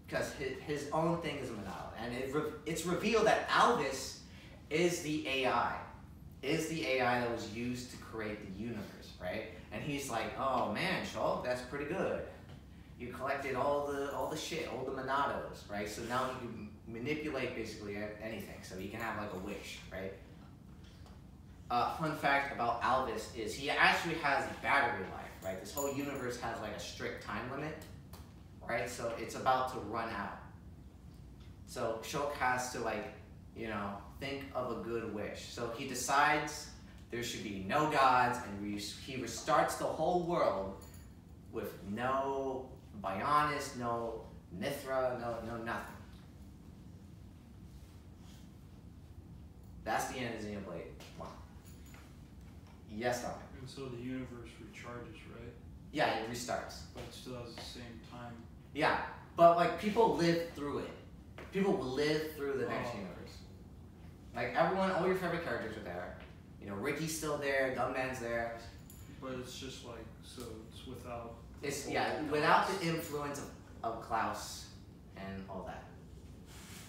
Because his own thing is a Monado. And it's revealed that Alvis is the AI. Is the AI that was used to create the universe, right? And he's like, oh man, Shulk, that's pretty good. You collected all the shit, all the Monados, right? So now he can manipulate basically anything. So he can have like a wish, right? Fun fact about Alvis is he actually has battery life, right? This whole universe has like a strict time limit, right? So it's about to run out. So Shulk has to like, you know, think of a good wish. So he decides there should be no gods, and he restarts the whole world with no Bionis, no Mithra, no nothing. That's the end of Xenoblade 1. Yes, Dominic. And so the universe recharges, right? Yeah, it restarts. But it still has the same time. Yeah, but like people live through it. People will live through the next universe. Like everyone, all your favorite characters are there. You know, Ricky's still there, Gunman's there. But it's just like, so it's without... It's, yeah, without the influence of Klaus and all that.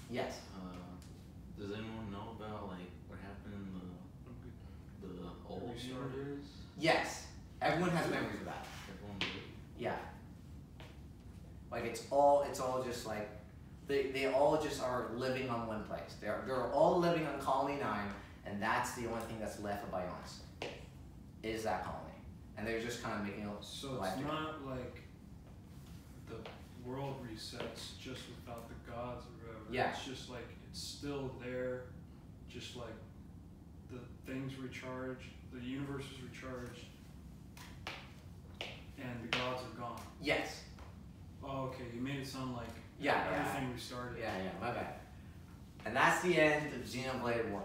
Yes. Does anyone know about like what happened in the old universe? Yes. Everyone has memories of that. Everyone did. Yeah. Like it's all just like they all just are living on one place. They're all living on Colony 9, and that's the only thing that's left of Bionis. Is that colony. And they're just kind of making a So life it's together. not like the world resets just without the gods or whatever. Yeah. It's just like it's still there, just like the things recharge, the universe is recharged, and the gods are gone. Yes. Oh, okay. You made it sound like Yeah, everything restarted. Yeah, my bad. And that's the end of Xenoblade 1.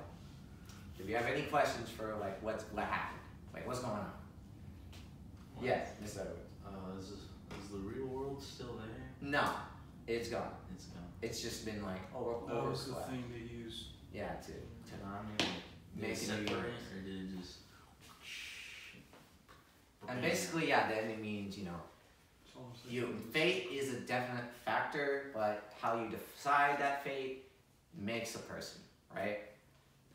If you have any questions for like what happened, like what's going on? What? Yes, Mr. Edwards. Is the real world still there? No, it's gone. It's gone. It's just been like That was the overclapped. thing they used. Yeah, to I mean, like, did make it a separate new universe. or did it just? And basically, yeah, the ending means, you know, That's all I'm saying. fate is a definite factor, but how you decide that fate makes a person, right?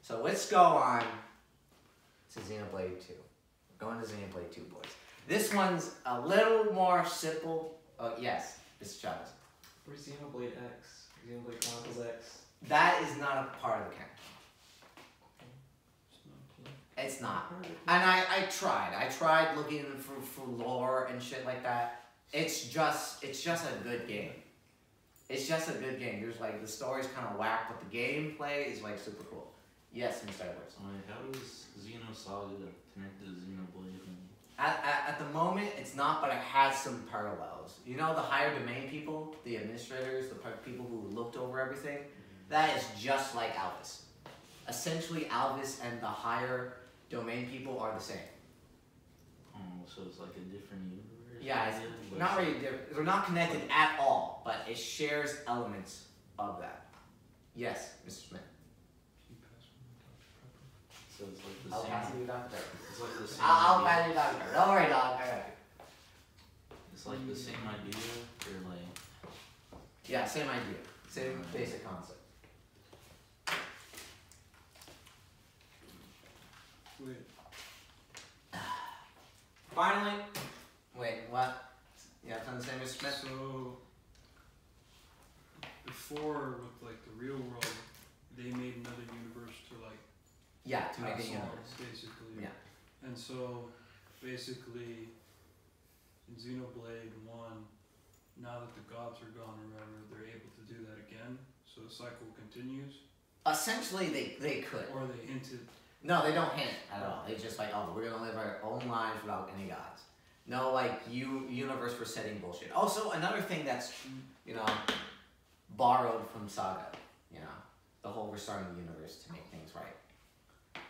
So let's go on to Xenoblade 2. We're going to Xenoblade 2, boys. This one's a little more simple. Yes, Mr. Chavez. Where's Xenoblade X? Xenoblade Chronicles X? That is not a part of the canon. It's not play. It's not. And I tried. I tried looking for lore and shit like that. It's just a good game. It's just a good game. There's like the story's kind of whack, but the gameplay is like super cool. Yes, Mr. Edwards. How does Xenosaga connect to Xenoblade? At the moment, it's not, but it has some parallels. You know, the higher domain people, the administrators, the people who looked over everything, that is just like Alvis. Essentially, Alvis and the higher domain people are the same. Oh, so it's like a different universe? Yeah, it's but not really different. They're not connected at all, but it shares elements of that. Yes, Mr. Smith. Can you pass me the Dr. Pepper? So it's like the I'll same. pass you Dr. Pepper. It's like the same. I'll idea. pass you Dr. Pepper. Don't worry, dog. I got it. It's like the same idea, or like. Yeah, same idea. Same basic concept. Wait, Finally, wait, what? You have something to say, Mr. Smith? so before with like the real world, they made another universe to like Yeah, to make a pass on, universe. basically. Yeah. And so basically in Xenoblade 1, now that the gods are gone or whatever, they're able to do that again. So the cycle continues. Essentially, they could. Or they hinted. No, they don't hint at all. They just like, oh, we're gonna live our own lives without any gods. No, like universe for setting bullshit. Also, another thing that's, you know, borrowed from Saga. You know, the whole restarting the universe to make things right.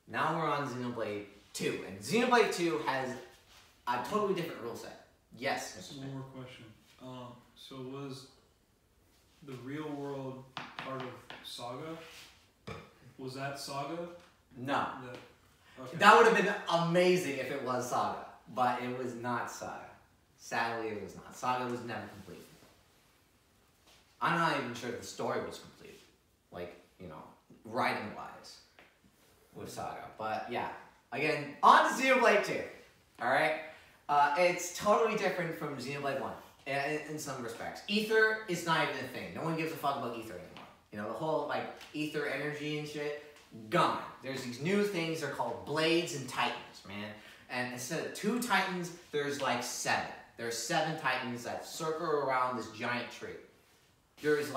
Now we're on Xenoblade 2, and Xenoblade 2 has a totally different rule set. Yes, Mr. Smith. One more question. So was the real world part of Saga? Was that Saga? No. Okay. That would have been amazing if it was Saga, but it was not Saga. Sadly, it was not. Saga was never complete. I'm not even sure the story was complete, like, you know, writing-wise, with Saga. But yeah, again, on to Xenoblade 2, alright? It's totally different from Xenoblade 1. in some respects. Ether is not even a thing. No one gives a fuck about ether anymore. You know, the whole like ether energy and shit, gone. There's these new things, they're called blades and titans, man. And instead of 2 titans, there's like 7. There's 7 titans that circle around this giant tree. There's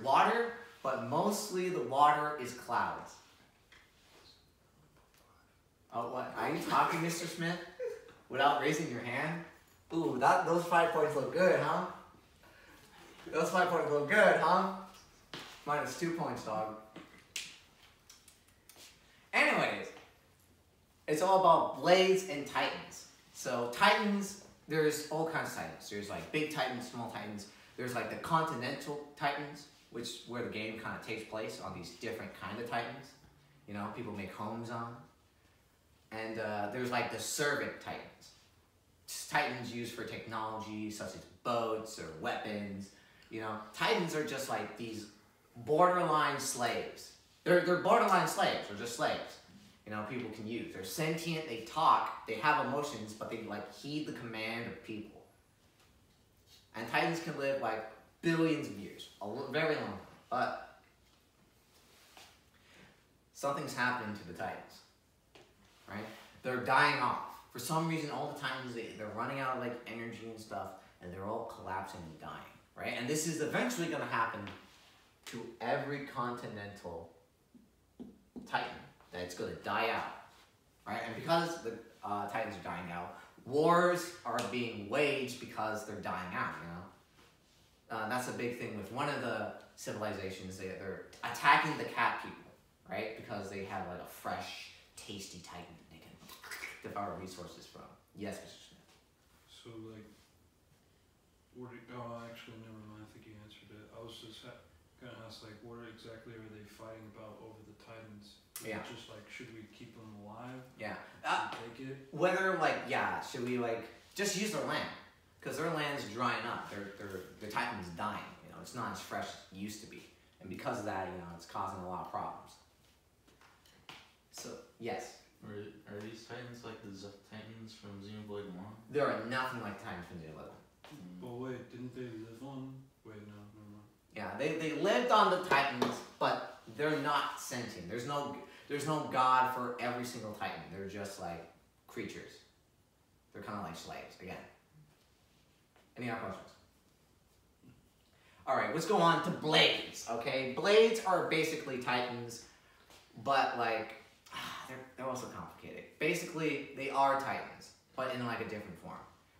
water, but mostly the water is clouds. Oh, what? Are you talking, Mr. Smith? Without raising your hand? Ooh, those 5 points look good, huh? Those 5 points look good, huh? Minus 2 points, dog. Anyways, it's all about blades and titans. So titans, there's all kinds of titans. There's like big titans, small titans. There's like the continental titans, which where the game kind of takes place on these different kind of titans. You know, people make homes on. And there's like the servant titans. Titans used for technology such as boats or weapons. You know, titans are just like these borderline slaves. They're borderline slaves. They're just slaves. You know, people can use. They're sentient. They talk. They have emotions, but they like heed the command of people. And titans can live like billions of years, very long. But something's happened to the titans, right? They're dying off. For some reason, all the titans, they're running out of like energy and stuff, and they're all collapsing and dying, right? And this is eventually going to happen to every continental titan. That it's going to die out, right? And because the titans are dying out, wars are being waged because they're dying out, you know? That's a big thing with one of the civilizations. They're attacking the cat people, right? Because they have like a fresh, tasty titan that they can devour resources from. Yes, Mr. Smith. So, like, actually, never mind. I think you answered it. I was just gonna ask, like, what exactly are they fighting about over the titans? Is it just like, should we keep them alive? Yeah. Take it? Whether like, should we like just use their land? Because their land's drying up. Their titan's dying. You know, it's not as fresh as it used to be, and because of that, you know, it's causing a lot of problems. So yes. Are these titans like the titans from Xenoblade 1? They are nothing like titans from Xenoblade. But wait, didn't they live on? Wait, no, never mind. Yeah, they lived on the titans, but they're not sentient. There's no god for every single titan. They're just like creatures. They're kind of like slaves again. Any other questions? All right, let's go on to blades. Okay, blades are basically titans, but like they're also complicated. Basically, they are titans, but in like a different form,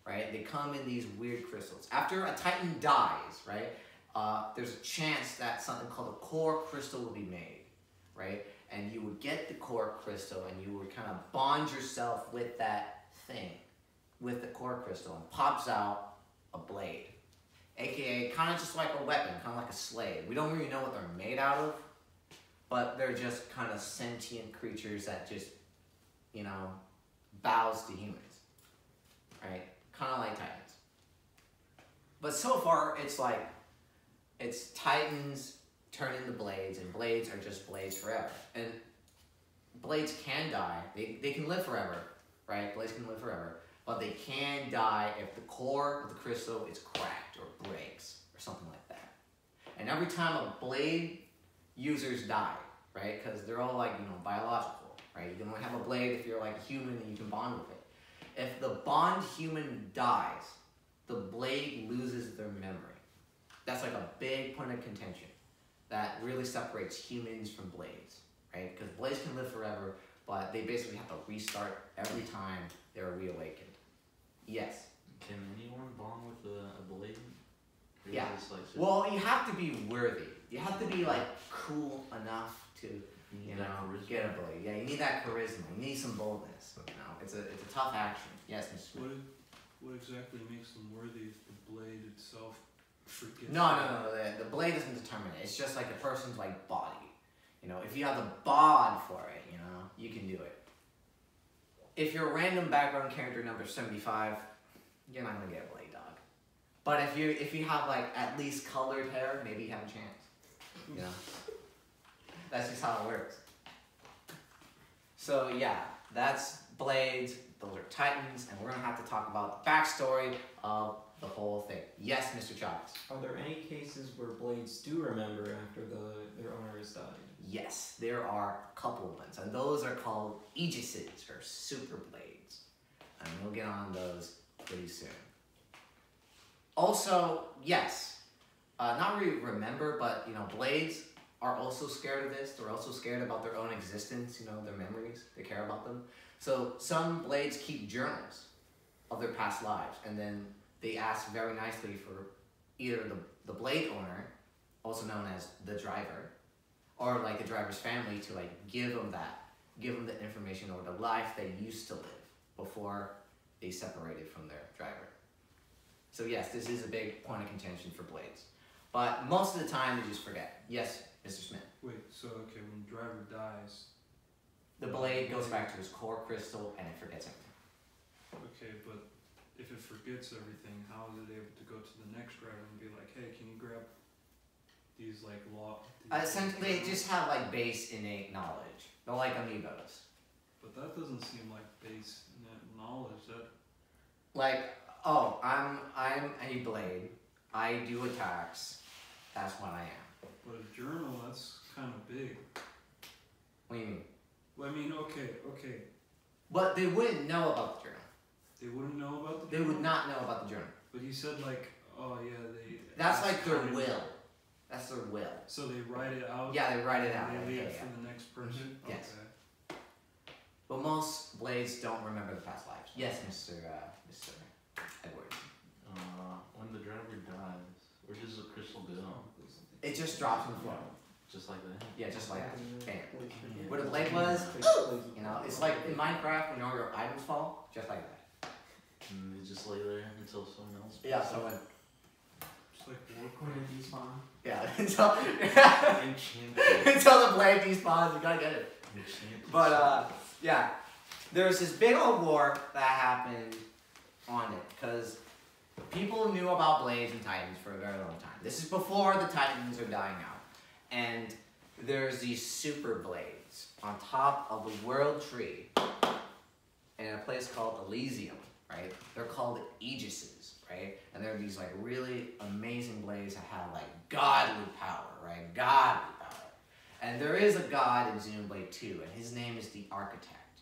right? They come in these weird crystals. After a titan dies, right? There's a chance that something called a core crystal will be made, right? And you would get the core crystal and you would kind of bond yourself with that thing, with the core crystal, and pops out a blade. AKA kind of just like a weapon, kind of like a slave. We don't really know what they're made out of, but they're just kind of sentient creatures that just, you know, bows to humans, right? Kind of like titans. But so far, it's like, it's titans turn into blades, and blades are just blades forever. And blades can die. They can live forever, right? Blades can live forever. But they can die if the core of the crystal is cracked or breaks or something like that. And every time a blade users die, right? Because they're all like, you know, biological, right? You can only have a blade if you're like a human and you can bond with it. If the bond human dies, the blade loses their memory. That's like a big point of contention that really separates humans from blades, right? Because blades can live forever, but they basically have to restart every time they're reawakened. Yes? Can anyone bond with a blade? Or Yeah. is this, like, Well, you have to be worthy. You have to be like cool enough to, you know, get a blade. Yeah, you need that charisma. You need some boldness. You know, it's a tough action. Yes, Mr. Smith. What exactly makes them worthy if the blade itself forgets? No. The blade doesn't determine it. It's just like a person's like body. You know, if you have the bond for it, you know, you can do it. If you're a random background character number 75, you're not gonna get a blade, dog. But if you have like at least colored hair, maybe you have a chance. You know, that's just how it works. So yeah, that's blades. Those are titans, and we're gonna have to talk about the backstory of the whole thing. Yes, Mr. Chavez. Are there any cases where blades do remember after their owner has died? Yes, there are a couple ones, and those are called aegises, or super blades. And we'll get on those pretty soon. Also, yes, not really remember, but, you know, blades are also scared of this. They're also scared about their own existence, you know, their memories. They care about them. So some blades keep journals of their past lives, and then they ask very nicely for either the blade owner, also known as the driver, or like the driver's family, to like give them the information or the life they used to live before they separated from their driver. So yes, this is a big point of contention for blades, but most of the time they just forget. Yes, Mr. Smith. Wait, so okay, when the driver dies, The blade goes back to its core crystal and it forgets everything. okay, but if it forgets everything, how is it able to go to the next driver and be like, hey, can you grab these like Essentially, they just have like base innate knowledge. They're like amiibos. But that doesn't seem like base knowledge. That Like, oh, I'm a blade. I do attacks. That's what I am. but a journal, that's kind of big. What do you mean? Well, I mean, okay. But they wouldn't know about the journal. They wouldn't know about the They journal? would not know about the journal. But he said like, oh yeah, they. That's like their kind of- will. That's their will. So they write it out. Yeah, they write it out. And Like, they leave yeah, it yeah. for the next person. Mhm, yes. Okay. But most blades don't remember the past lives. Yes, Mr. Edwards. When the driver dies, where does the crystal go? It just drops on the floor. Just like that? Yeah, just like that. Bam. Where the blade was, you know, it's like in Minecraft when all your items fall, just like that. And they just lay there until someone else. Yeah, so when, It's like When it despawn. yeah, until Enchanted. until the blade despawns, you gotta get it. Enchanted. But yeah, there's this big old war that happened on it because people knew about blades and titans for a very long time. This is before the titans are dying out, and there's these super blades on top of the world tree in a place called Elysium, right? They're called aegises, right? And they're these like really amazing blades that have like godly power, right? Godly power. And there is a god in Xenoblade 2, and his name is the Architect,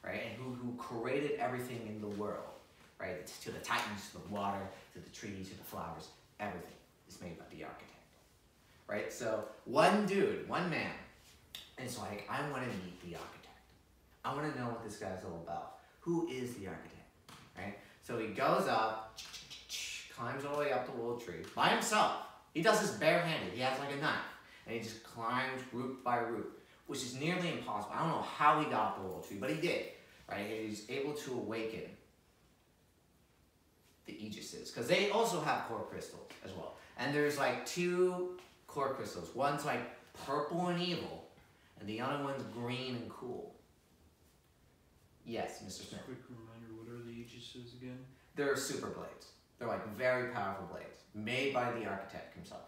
right? And who created everything in the world, right? To the titans, to the water, to the trees, to the flowers, everything is made by the Architect, right? So one dude, one man, is like, I want to meet the Architect. I want to know what this guy's all about. Who is the Architect, right? So he goes up, climbs all the way up the little tree by himself. He does this barehanded. He has like a knife, and he just climbs root by root, which is nearly impossible. I don't know how he got up the little tree, but he did, right? He's able to awaken the aegises, because they also have core crystals as well. And there's like 2 core crystals. One's like purple and evil, and the other one's green and cool. Yes, Mr. Just a Smith. quick reminder, what are the aegises again? They're super blades. They're like very powerful blades, made by the Architect himself.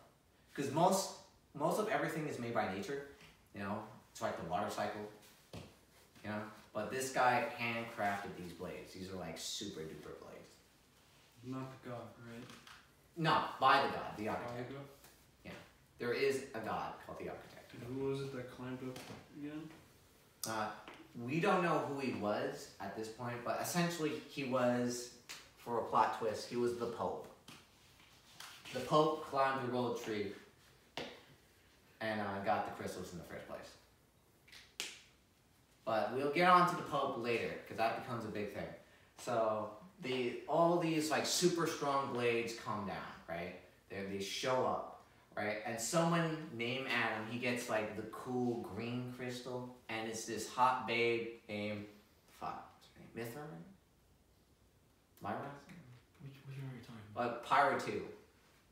Because most of everything is made by nature, you know. It's like the water cycle, you know. But this guy handcrafted these blades. These are like super duper blades. Not the god, right? No, by the god, the Architect. Iga? There is a god called the Architect. And who was it that climbed up again? We don't know who he was at this point, but essentially he was, for a plot twist, he was the Pope. The Pope climbed the world tree and got the crystals in the first place. But we'll get on to the Pope later, because that becomes a big thing. So all these like super strong blades come down, right? They show up, right? And someone named Adam, he gets like the cool green crystal, and it's this hot babe named, what's her name? Mithra? Myra? Which one are you talking about? Pyro 2.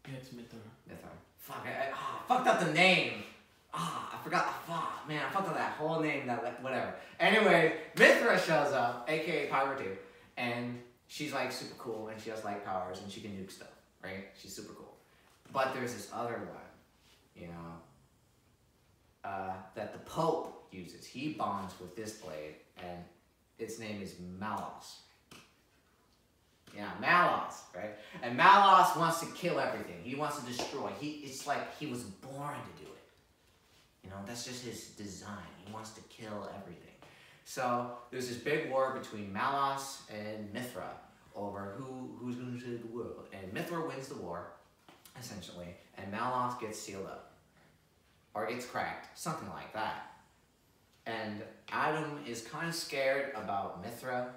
Yeah, it's Mithra. Mithra. Fuck, I fucked up the name. I forgot. Fuck, man, I fucked up that whole name. Whatever. Anyway, Mithra shows up, aka Pyro 2, and she's like super cool, and she has light powers, and she can nuke stuff, right? She's super cool. But there's this other one, you know, that the Pope uses. He bonds with this blade, and its name is Malos. Yeah, Malos, right? And Malos wants to kill everything. He wants to destroy. It's like he was born to do it. You know, that's just his design. He wants to kill everything. So there's this big war between Malos and Mithra over who's going to save the world. And Mithra wins the war, essentially, and Malos gets sealed up. Or gets cracked, something like that. And Adam is kind of scared about Mithra,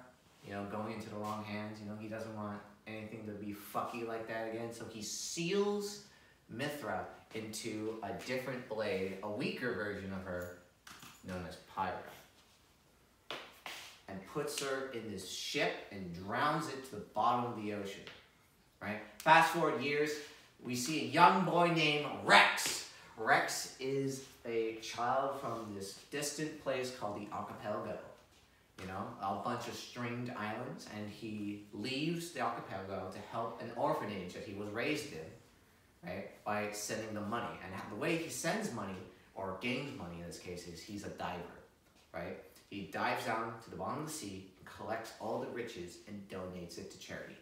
you know, going into the wrong hands. You know, he doesn't want anything to be fucky like that again. So he seals Mithra into a different blade, a weaker version of her, known as Pyra. And puts her in this ship and drowns it to the bottom of the ocean. Right? Fast forward years, we see a young boy named Rex. Rex is a child from this distant place called the Archipelago. You know, a bunch of stringed islands, and he leaves the archipelago to help an orphanage that he was raised in, right, by sending them money. And the way he sends money, or gains money in this case, is he's a diver, right? He dives down to the bottom of the sea, collects all the riches, and donates it to charity.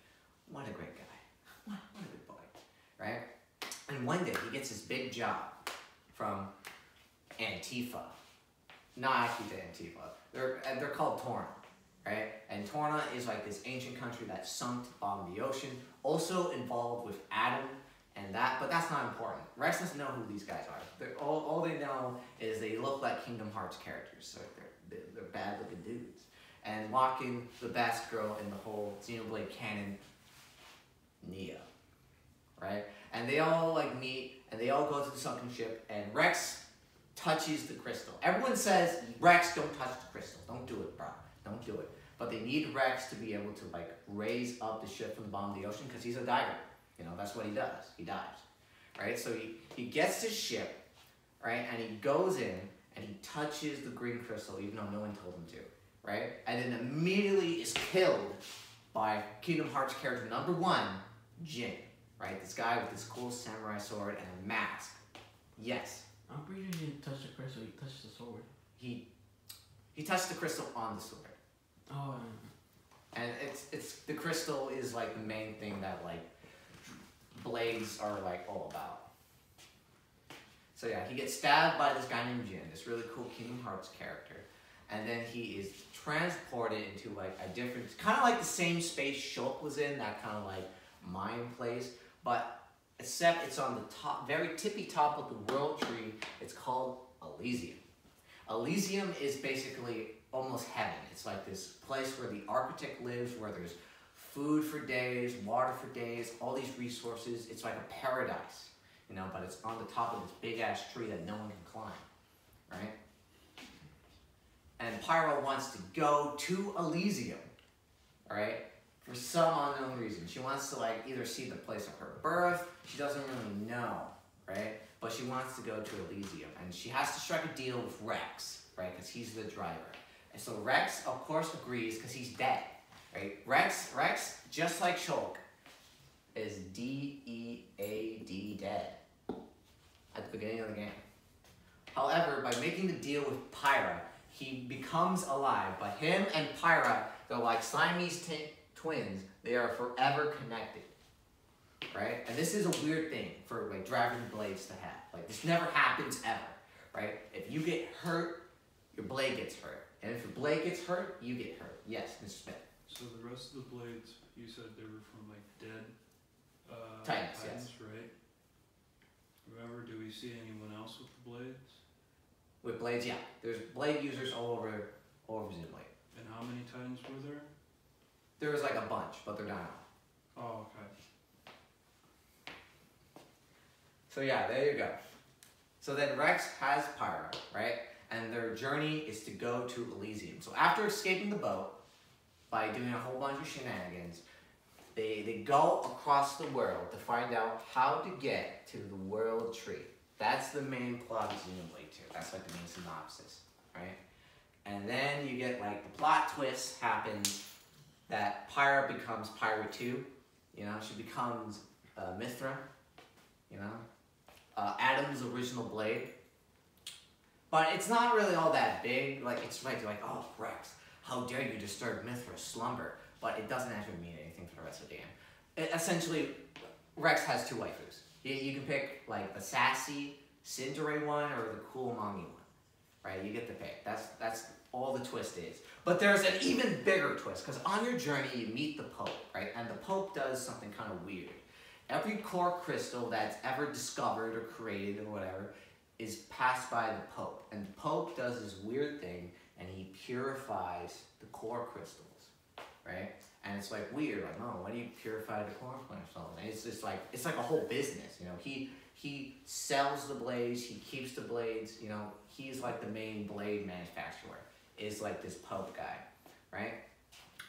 What a great guy. What a good boy, right? And one day, he gets this big job from Antifa. Not actually to Antifa. They're called Torna, right? And Torna is like this ancient country that sunk to the bottom of the ocean, also involved with Adam and that, but that's not important. Rex doesn't know who these guys are. All they know is they look like Kingdom Hearts characters, so they're bad looking dudes. And walking the best girl in the whole Xenoblade canon, Nia, right? And they all like meet, and they all go to the sunken ship, and Rex touches the crystal. Everyone says, Rex, don't touch the crystal. Don't do it, bro. Don't do it. But they need Rex to be able to like raise up the ship from the bottom of the ocean because he's a diver. You know, that's what he does. He dives. Right? So he gets his ship, right? And he goes in and he touches the green crystal even though no one told him to. Right? And then immediately is killed by Kingdom Hearts character number 1, Jin. Right? This guy with this cool samurai sword and a mask. Yes. I'm pretty sure he didn't touch the crystal, he touched the sword. He touched the crystal on the sword. Oh, and it's the crystal is like the main thing that like blades are like all about. So yeah, he gets stabbed by this guy named Jin, this really cool Kingdom Hearts character, and then he is transported into like a different, kind of like the same space Shulk was in, that kind of like mine place, but except it's on the top, very tippy top of the world tree. It's called Elysium. Elysium is basically almost heaven. It's like this place where the architect lives, where there's food for days, water for days, all these resources. It's like a paradise, you know, but it's on the top of this big ass tree that no one can climb, right? And Pyro wants to go to Elysium, all right? For some unknown reason. She wants to like either see the place of her birth, she doesn't really know, right? But she wants to go to Elysium, and she has to strike a deal with Rex, right? Because he's the driver. And so Rex, of course, agrees because he's dead, right? Rex, just like Shulk, is D-E-A-D, dead, at the beginning of the game. However, by making the deal with Pyra, he becomes alive. But him and Pyra, they're like Siamese twins. They are forever connected, right? And this is a weird thing for like dragon blades to have. Like this never happens ever, right? If you get hurt, your blade gets hurt, and if your blade gets hurt, you get hurt. Yes, Mr. Smith. So the rest of the blades, you said they were from like dead Titans, yes. right? Remember, do we see anyone else with the blades? With blades, yeah. There's blade users all over Xenoblade. And how many Titans were there? There was like a bunch, but they're dying off. Oh, okay. So yeah, there you go. So then Rex has Pyra, right? And their journey is to go to Elysium. So after escaping the boat, by doing a whole bunch of shenanigans, they go across the world to find out how to get to the world tree. That's the main plot of Xenoblade 2. That's like the main synopsis, right? And then you get like the plot twist happens that Pyra becomes Pyra 2. You know, she becomes Mithra, you know, Adam's original blade. But it's not really all that big. Like, it's like, oh, Rex, how dare you disturb Mithra's slumber? but it doesn't actually mean anything for the rest of the game. Essentially, Rex has 2 waifus. You can pick like the sassy Cinderace one or the cool mommy one, right? You get to pick. That's all the twist is. But there's an even bigger twist, because on your journey you meet the Pope, right? And the Pope does something kind of weird. Every core crystal that's ever discovered or created or whatever is passed by the Pope. And the Pope does this weird thing, and he purifies the core crystals, right? And it's like weird, like, oh, why do you purify the core crystals? And it's just like, it's like a whole business, you know? He sells the blades, he keeps the blades, you know? He's like the main blade manufacturer, is like this Pope guy, right?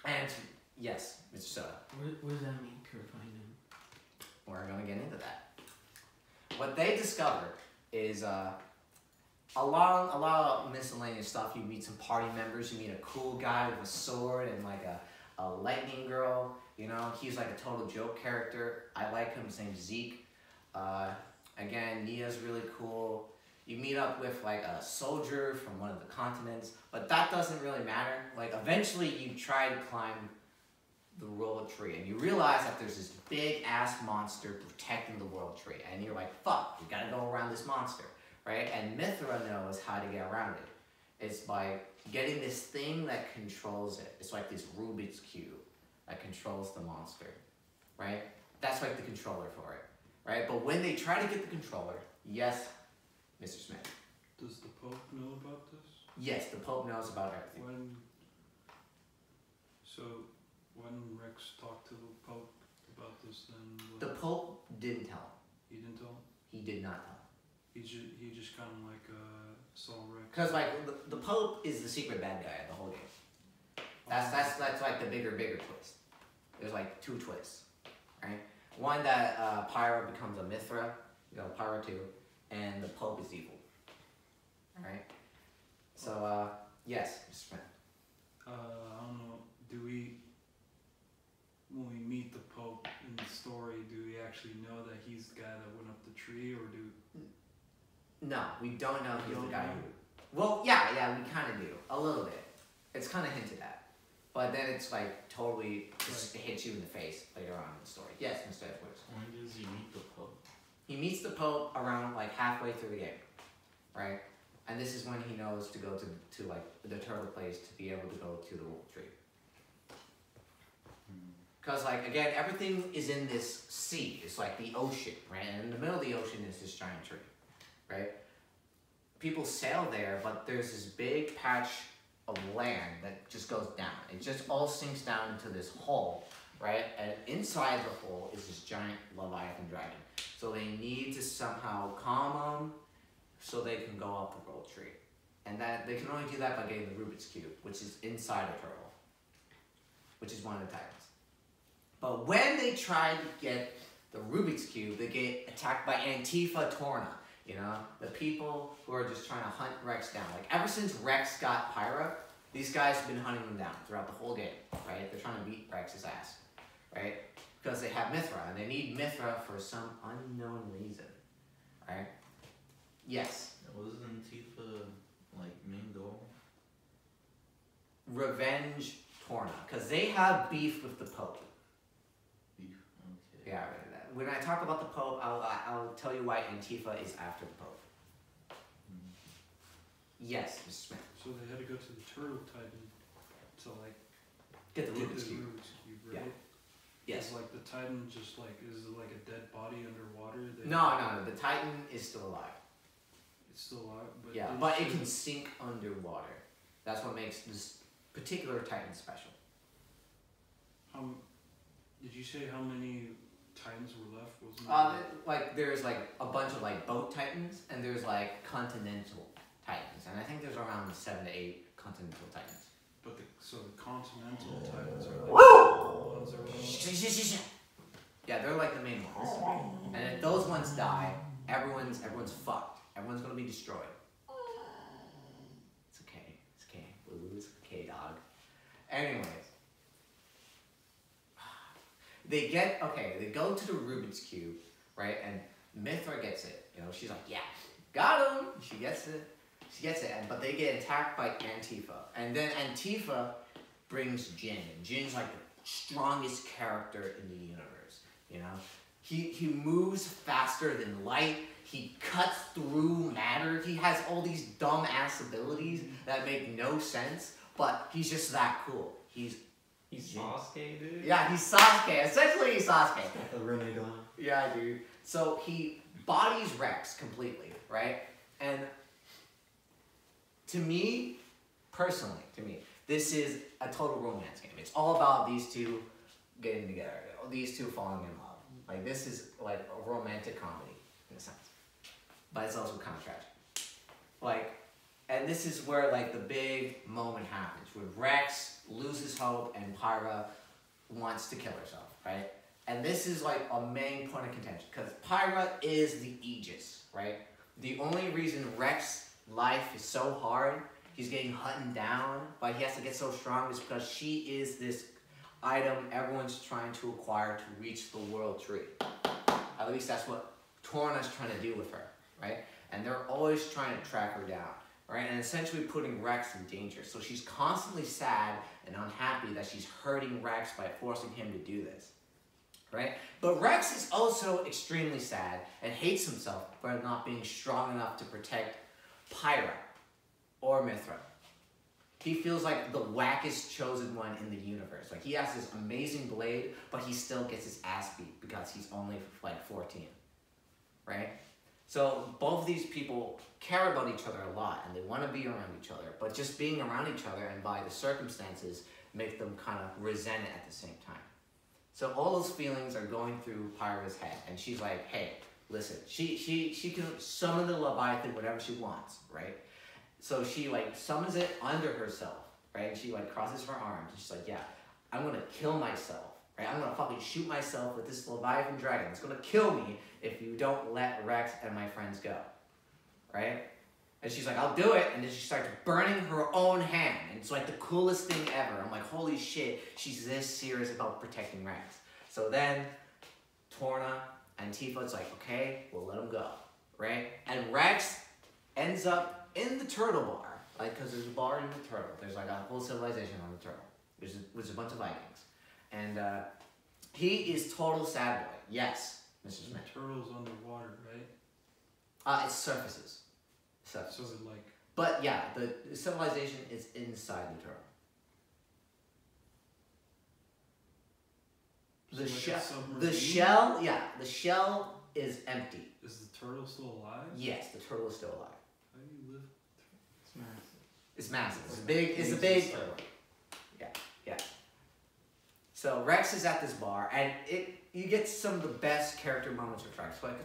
And yes, Mr. Soda. What does that mean, purifying them? We're gonna get into that. What they discover is a lot of miscellaneous stuff. You meet some party members. You meet a cool guy with a sword and like a lightning girl. You know, he's like a total joke character. I like him. His name's Zeke. Again, Nia's really cool. You meet up with like a soldier from one of the continents, but that doesn't really matter. Like eventually, you try to climb the World Tree, and you realize that there's this big ass monster protecting the World Tree, and you're like, fuck, we gotta go around this monster, right? And Mithra knows how to get around it. It's by getting this thing that controls it. It's like this Rubik's Cube that controls the monster, right? That's like the controller for it, right? But when they try to get the controller, yes, Mr. Smith. Does the Pope know about this? Yes, the Pope knows about everything. When Rex talked to the Pope about this, then The Pope didn't tell him. he didn't tell him. He did not tell him. He just kind of like saw Rex. Because like the Pope is the secret bad guy of the whole game. That's like the bigger twist. There's like 2 twists, right? One that Pyra becomes a Mithra, you know, Pyra 2, and the Pope is evil. All right. So yes, Mr. Smith. I don't know. When we meet the Pope in the story, do we actually know that he's the guy that went up the tree, or do? No, we don't know he's Don't the guy know? who. Well, yeah, we kind of do a little bit. It's kind of hinted at, but then it's like totally just hits you in the face later on in the story. Yes, Mr. Edwards. When does he meet the Pope? He meets the Pope around like halfway through the game, right? And this is when he knows to go to like the turtle place to be able to go to the World Tree. Because like again, everything is in this sea. It's like the ocean, right? And in the middle of the ocean is this giant tree, right? People sail there, but there's this big patch of land that just goes down. It just all sinks down into this hole, right? And inside the hole is this giant Leviathan dragon. So they need to somehow calm them so they can go up the World Tree. And that they can only do that by getting the Rubik's Cube, which is inside a turtle, which is one of the Titans. But when they try to get the Rubik's Cube, they get attacked by Antifa Torna. You know, the people who are just trying to hunt Rex down. Like ever since Rex got Pyra, these guys have been hunting him down throughout the whole game, right? They're trying to beat Rex's ass, right? Because they have Mithra, and they need Mithra for some unknown reason, right? Yes. Wasn't Tifa like main goal? Revenge Torna, because they have beef with the Pope. Beef. Okay. Yeah, when I talk about the Pope, I'll tell you why Antifa is after the Pope. Yes, Mr. Smith. So they had to go to the Turtle Titan to like Get the get Rubik's Cube. Rubik's Cube, right? Yeah. Yes. Is like the Titan just like is it like a dead body underwater? No, the Titan is still alive. It's still alive, but Yeah, but it can sink underwater. That's what makes this particular Titan special. Did you say how many Titans were left? Wasn't Like there's like a bunch of like boat Titans, and there's like continental Titans, and I think there's around 7 to 8 continental Titans. But the Continental Titans are like the ones that were Yeah, they're like the main ones. And if those ones die, everyone's fucked. Everyone's gonna be destroyed. It's okay. It's okay. Blue, it's okay, dog. Anyways. They go to the Rubik's Cube, right? And Mithra gets it. You know, she's like, yeah, got him. She gets it, but they get attacked by Antifa. And then Antifa brings Jin. And Jin's like the strongest character in the universe, you know? He moves faster than light. He cuts through matter. He has all these dumb-ass abilities that make no sense, but he's just that cool. He's Sasuke, dude. Yeah, he's Sasuke. Essentially, he's Sasuke. The Renegade. Yeah, dude. So he bodies Rex completely, right? And to me, personally, this is a total romance game. It's all about these two getting together, these two falling in love. Like, this is like a romantic comedy in a sense, but it's also kind of tragic. Like, and this is where like the big moment happens, where Rex loses hope and Pyra wants to kill herself, right? And this is like a main point of contention, because Pyra is the Aegis, right? The only reason Rex's life is so hard, he's getting hunted down, but he has to get so strong, is because she is this item everyone's trying to acquire to reach the world tree. At least that's what Torna's trying to do with her, right? And they're always trying to track her down, right? And essentially putting Rex in danger. So she's constantly sad and unhappy that she's hurting Rex by forcing him to do this, right? But Rex is also extremely sad and hates himself for not being strong enough to protect Pyra or Mithra. He feels like the wackest chosen one in the universe. Like, he has this amazing blade, but he still gets his ass beat because he's only like 14, right? So both these people care about each other a lot, and they want to be around each other, but just being around each other and by the circumstances make them kind of resent it at the same time. So all those feelings are going through Pyra's head, and she's like, hey, listen, she can summon the Leviathan whenever she wants, right? So she like summons it under herself, right? And she like crosses her arms, and she's like, yeah, I'm gonna kill myself, right? I'm gonna fucking shoot myself with this Leviathan dragon. It's gonna kill me if you don't let Rex and my friends go, right? And she's like, I'll do it. And then she starts burning her own hand. And it's like the coolest thing ever. I'm like, holy shit, she's this serious about protecting Rex. So then Torna and Tifa's like, okay, we'll let him go, right? And Rex ends up in the turtle bar, like, because there's a bar in the turtle. There's like a whole civilization on the turtle. There's a bunch of Vikings. And he is total sad boy. Yes, Mr. Smith. The turtle's underwater, right? It's surfaces. So it like... But yeah, the civilization is inside the turtle. The shell is empty. Is the turtle still alive? Yes, the turtle is still alive. How do you live? It's massive. It's massive. It's a big turtle. Yeah. So Rex is at this bar, and you get some of the best character moments with Rex. Like,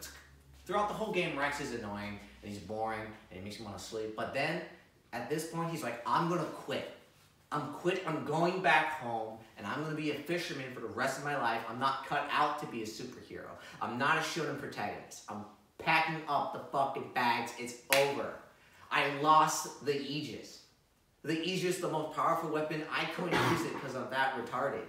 throughout the whole game, Rex is annoying and he's boring and he makes you want to sleep. But then at this point, he's like, I'm gonna quit. I'm going back home, and I'm going to be a fisherman for the rest of my life. I'm not cut out to be a superhero. I'm not a shonen protagonist. I'm packing up the fucking bags. It's over. I lost the Aegis. The Aegis, the most powerful weapon. I couldn't use it because I'm that retarded.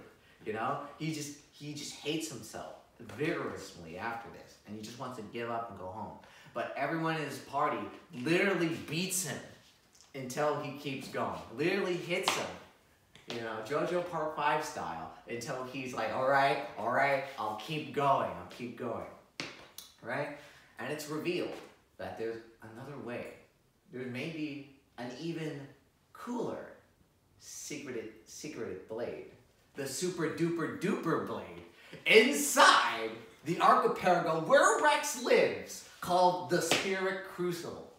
You know? He just hates himself vigorously after this, and he just wants to give up and go home. But everyone in his party literally beats him until he keeps going. Literally hits him, you know, JoJo Part 5 style, until he's like, all right, I'll keep going, right? And it's revealed that there's another way. There may be an even cooler secreted blade. The super duper duper blade inside the archipelago where Rex lives, called the Spirit Crucible,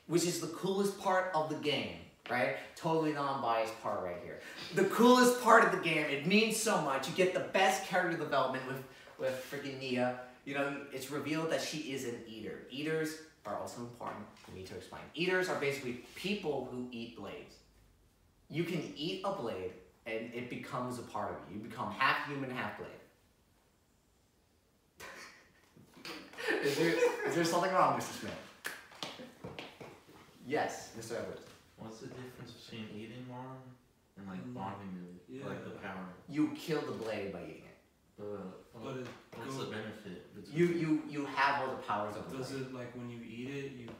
which is the coolest part of the game, right? Totally non-biased part right here. The coolest part of the game, it means so much. You get the best character development with freaking Nia. You know, it's revealed that she is an eater. Eaters are also important. We need to explain. Eaters are basically people who eat blades. You can eat a blade, and it becomes a part of you. You become half human, half blade. Is there something wrong, Mr. Smith? Yes, Mr. Edwards. What's the difference between eating one and like bonding it? Yeah. Like the power. You kill the blade by eating it. But what's the benefit? You have all the powers of the blade. does it, like, when you eat it,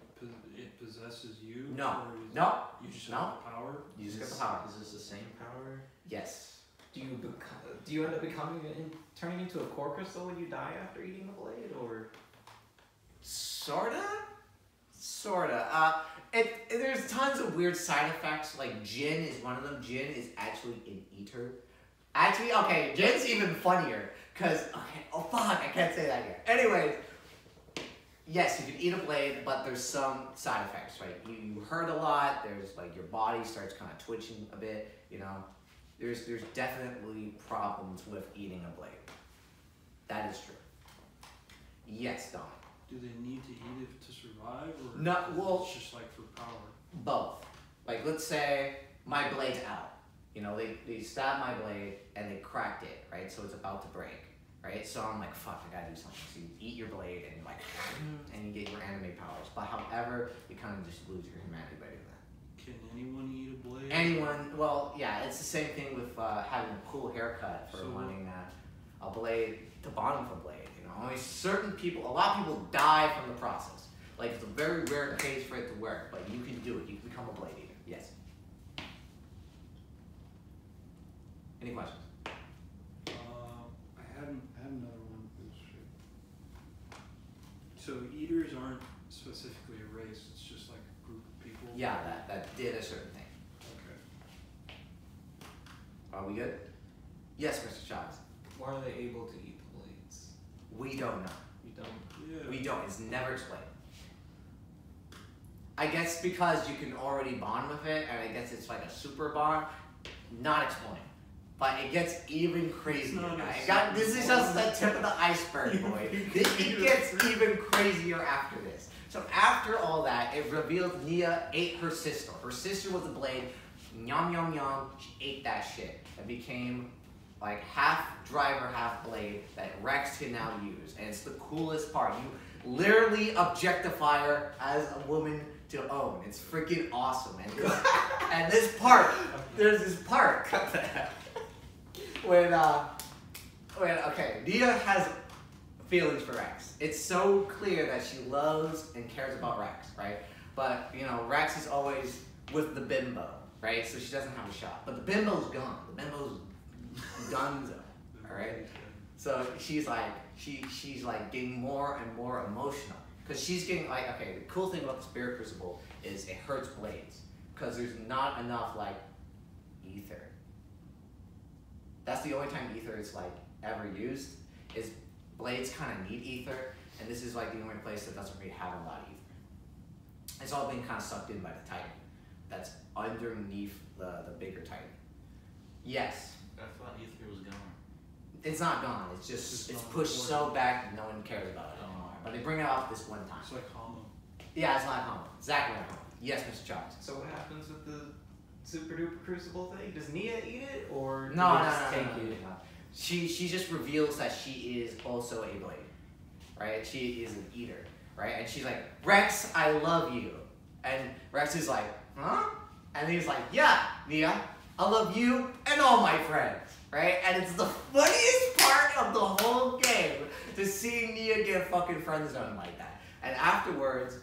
it possesses you? No. Or is No. You just No. have the power? You just get the power. Is this the same power? Yes. do you end up turning into a core crystal when you die after eating the blade, or? Sorta. There's tons of weird side effects. Like Jin is one of them. Jin is actually an eater. Actually, okay, Jin's even funnier. Cause oh fuck, I can't say that yet. Anyways, yes, you can eat a blade, but there's some side effects, right? You hurt a lot. There's like your body starts kind of twitching a bit. You know, there's definitely problems with eating a blade. That is true. Yes, Dom. Do they need to eat it to survive, or No, well, it's just like for power? Both. Like, let's say my blade's out. You know, they stabbed my blade and they cracked it, right? So it's about to break, right? So I'm like, fuck, I gotta do something. So you eat your blade and like, and you get your anime powers. But however, you kind of just lose your humanity by doing that. Can anyone eat a blade? Anyone, well, yeah, it's the same thing with having a cool haircut for wanting a blade to bond with a blade. You know, only certain people, a lot of people die from the process. Like, it's a very rare case for it to work, but you can do it. You can become a blade eater. Yes. Any questions? I had another one. So eaters aren't specifically a race. It's just like a group of people. Yeah, that did a certain thing. Okay. Are we good? Yes, Mr. Chavez. Why are they able to eat the blades? We don't know. You don't. Yeah. We don't. It's never explained. I guess because you can already bond with it, and I guess it's like a super bond. Not explained. But it gets even crazier, guys. This is just the tip of the iceberg, boy. It gets even crazier after this. So after all that, it revealed Nia ate her sister. Her sister was a blade. Yum, yum, yum. She ate that shit. And became like half driver, half blade that Rex can now use. And it's the coolest part. You literally objectify her as a woman to own. It's freaking awesome. And this part, there's this part. When Nia has feelings for Rex. It's so clear that she loves and cares about Rex, right? But, you know, Rex is always with the bimbo, right? So she doesn't have a shot. But the bimbo's gone. The bimbo's donezo, alright? So she's like getting more and more emotional. Because she's getting like, okay, the cool thing about the Spirit Crucible is it hurts blades. Because there's not enough like ether. That's the only time ether is like ever used. Is blades kind of need ether, and this is like the only place that doesn't really have a lot of ether. It's all being kind of sucked in by the Titan. That's underneath the bigger Titan. Yes. I thought ether was gone. It's not gone. It's just it's pushed so back that no one cares about it anymore. But they bring it off this one time. It's like homo. Yeah, it's like homo. Exactly like homo. Yes, Mr. Charles. So what happens with the super duper crucible thing? Does Nia eat it, or No. take it? She just reveals that she is also a blade, right? She is an eater, right? And she's like, Rex, I love you. And Rex is like, huh? And he's like, yeah, Nia, I love you and all my friends, right? And it's the funniest part of the whole game to see Nia get fucking friend zoned like that. And afterwards,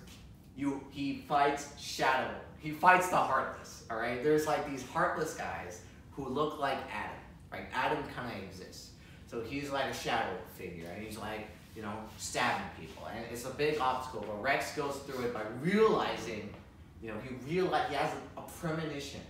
he fights Shadow. He fights the Heartless, all right? There's like these Heartless guys who look like Adam. Right? Adam kind of exists. So he's like a shadow figure, and he's like, you know, stabbing people. And it's a big obstacle, but Rex goes through it by realizing, you know, he has a premonition.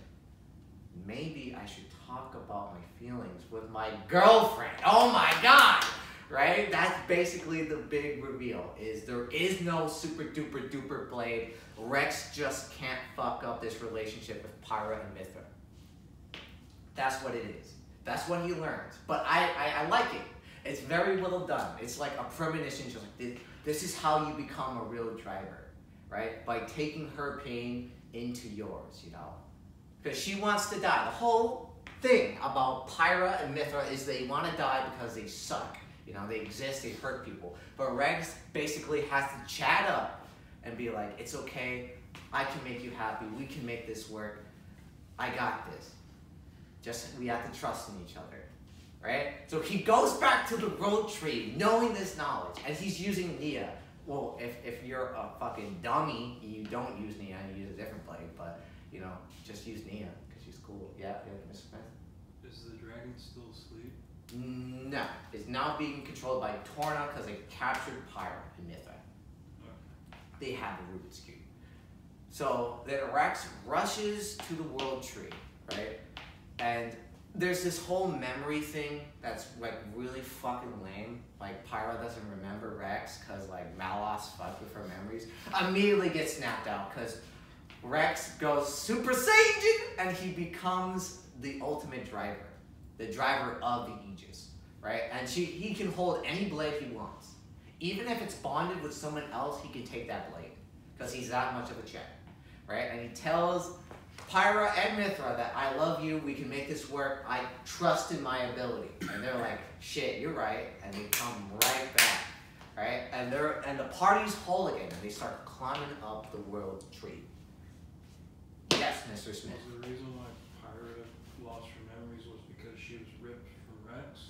Maybe I should talk about my feelings with my girlfriend. Oh my god! Right? That's basically the big reveal, is there is no super duper duper blade. Rex just can't fuck up this relationship with Pyra and Mithra. That's what it is. That's what he learns. But I like it. It's very well done. It's like a premonition. Just like, this is how you become a real driver, right? By taking her pain into yours, you know? Because she wants to die. The whole thing about Pyra and Mithra is they want to die because they suck. You know, they exist, they hurt people. But Rex basically has to chat up and be like, it's okay, I can make you happy, we can make this work, I got this. Just, we have to trust in each other, right? So he goes back to the road tree, knowing this knowledge, and he's using Nia. Well, if you're a fucking dummy, you don't use Nia, you use a different blade, but, you know, just use Nia, because she's cool. Yeah, Mr. Smith? Is the dragon still asleep? No, it's now being controlled by Torna because they captured Pyra and Mithra. They have the Rubik's Cube. So then Rex rushes to the World Tree, right? And there's this whole memory thing that's like really fucking lame. Like Pyra doesn't remember Rex because like Malos fucked with her memories. Immediately gets snapped out because Rex goes Super Saiyan and he becomes the ultimate driver. The driver of the Aegis, right? And he can hold any blade he wants. Even if it's bonded with someone else, he can take that blade. Because he's that much of a check, right? And he tells Pyra and Mithra that I love you, we can make this work, I trust in my ability. And they're like, shit, you're right. And they come right back, right? And the party's whole again, and they start climbing up the World Tree. Yes, Mr. Smith. Was the reason why Pyra lost her memories was because she was ripped from Rex?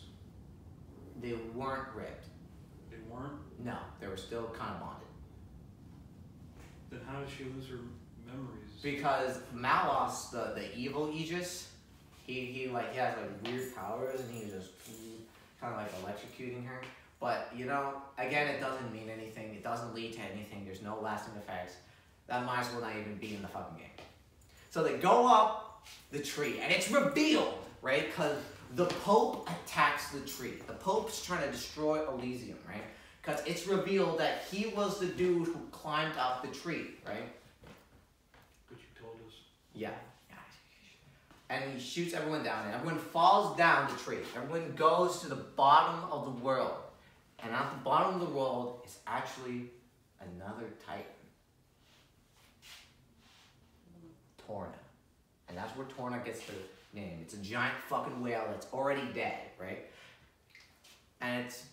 They weren't ripped. They weren't? No, they were still kind of bonded. Then how did she lose her memories? Because Malos, the evil Aegis, he has like weird powers and he's just kind of like electrocuting her. But you know, again, it doesn't mean anything. It doesn't lead to anything. There's no lasting effects. That might as well not even be in the fucking game. So they go up the tree and it's revealed, right? Because the Pope attacks the tree. The Pope's trying to destroy Elysium, right? Because it's revealed that he was the dude who climbed up the tree, right? But you told us. Yeah. And he shoots everyone down, and everyone falls down the tree. Everyone goes to the bottom of the world. And at the bottom of the world is actually another Titan. Torna. And that's where Torna gets the name. It's a giant fucking whale that's already dead, right? And it's,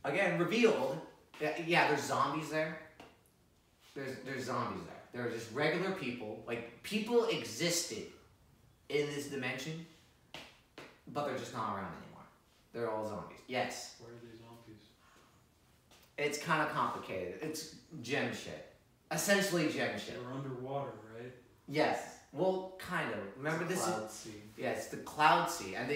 again, revealed that, yeah, there's zombies there. There's zombies there. There are just regular people. Like, people existed in this dimension, but they're just not around anymore. They're all zombies. Yes. Where are these zombies? It's kind of complicated. It's gem shit. Essentially gem shit. They're underwater, right? Yes. Well, kind of. Remember this Cloud is... Sea. Yeah, it's the Cloud Sea. And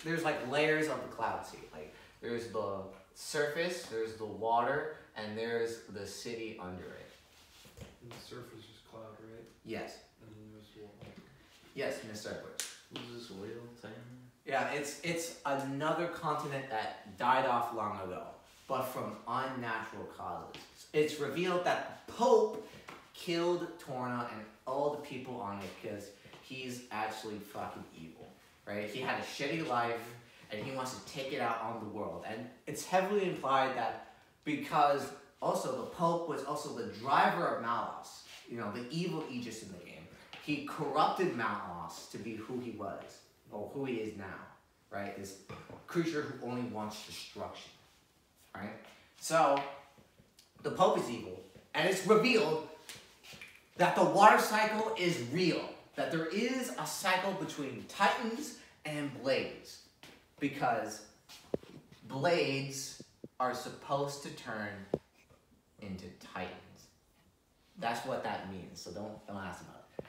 there's like layers of the Cloud Sea. Like, there's the surface, there's the water, and there's the city under it. And the surface is cloud, right? Yes. And then there's water. Yes, Mr. Edwards. Who's this whale Titan? Yeah, it's another continent that died off long ago, but from unnatural causes. It's revealed that the Pope killed Torna and all the people on it because he's actually fucking evil, right? He had a shitty life and he wants to take it out on the world. And it's heavily implied that because also the Pope was also the driver of Malos, you know, the evil Aegis in the game. He corrupted Malos to be who he was, or who he is now, right? This creature who only wants destruction, right? So, the Pope is evil, and it's revealed that the water cycle is real. That there is a cycle between Titans and Blades. Because Blades are supposed to turn into Titans. That's what that means, so don't ask about it.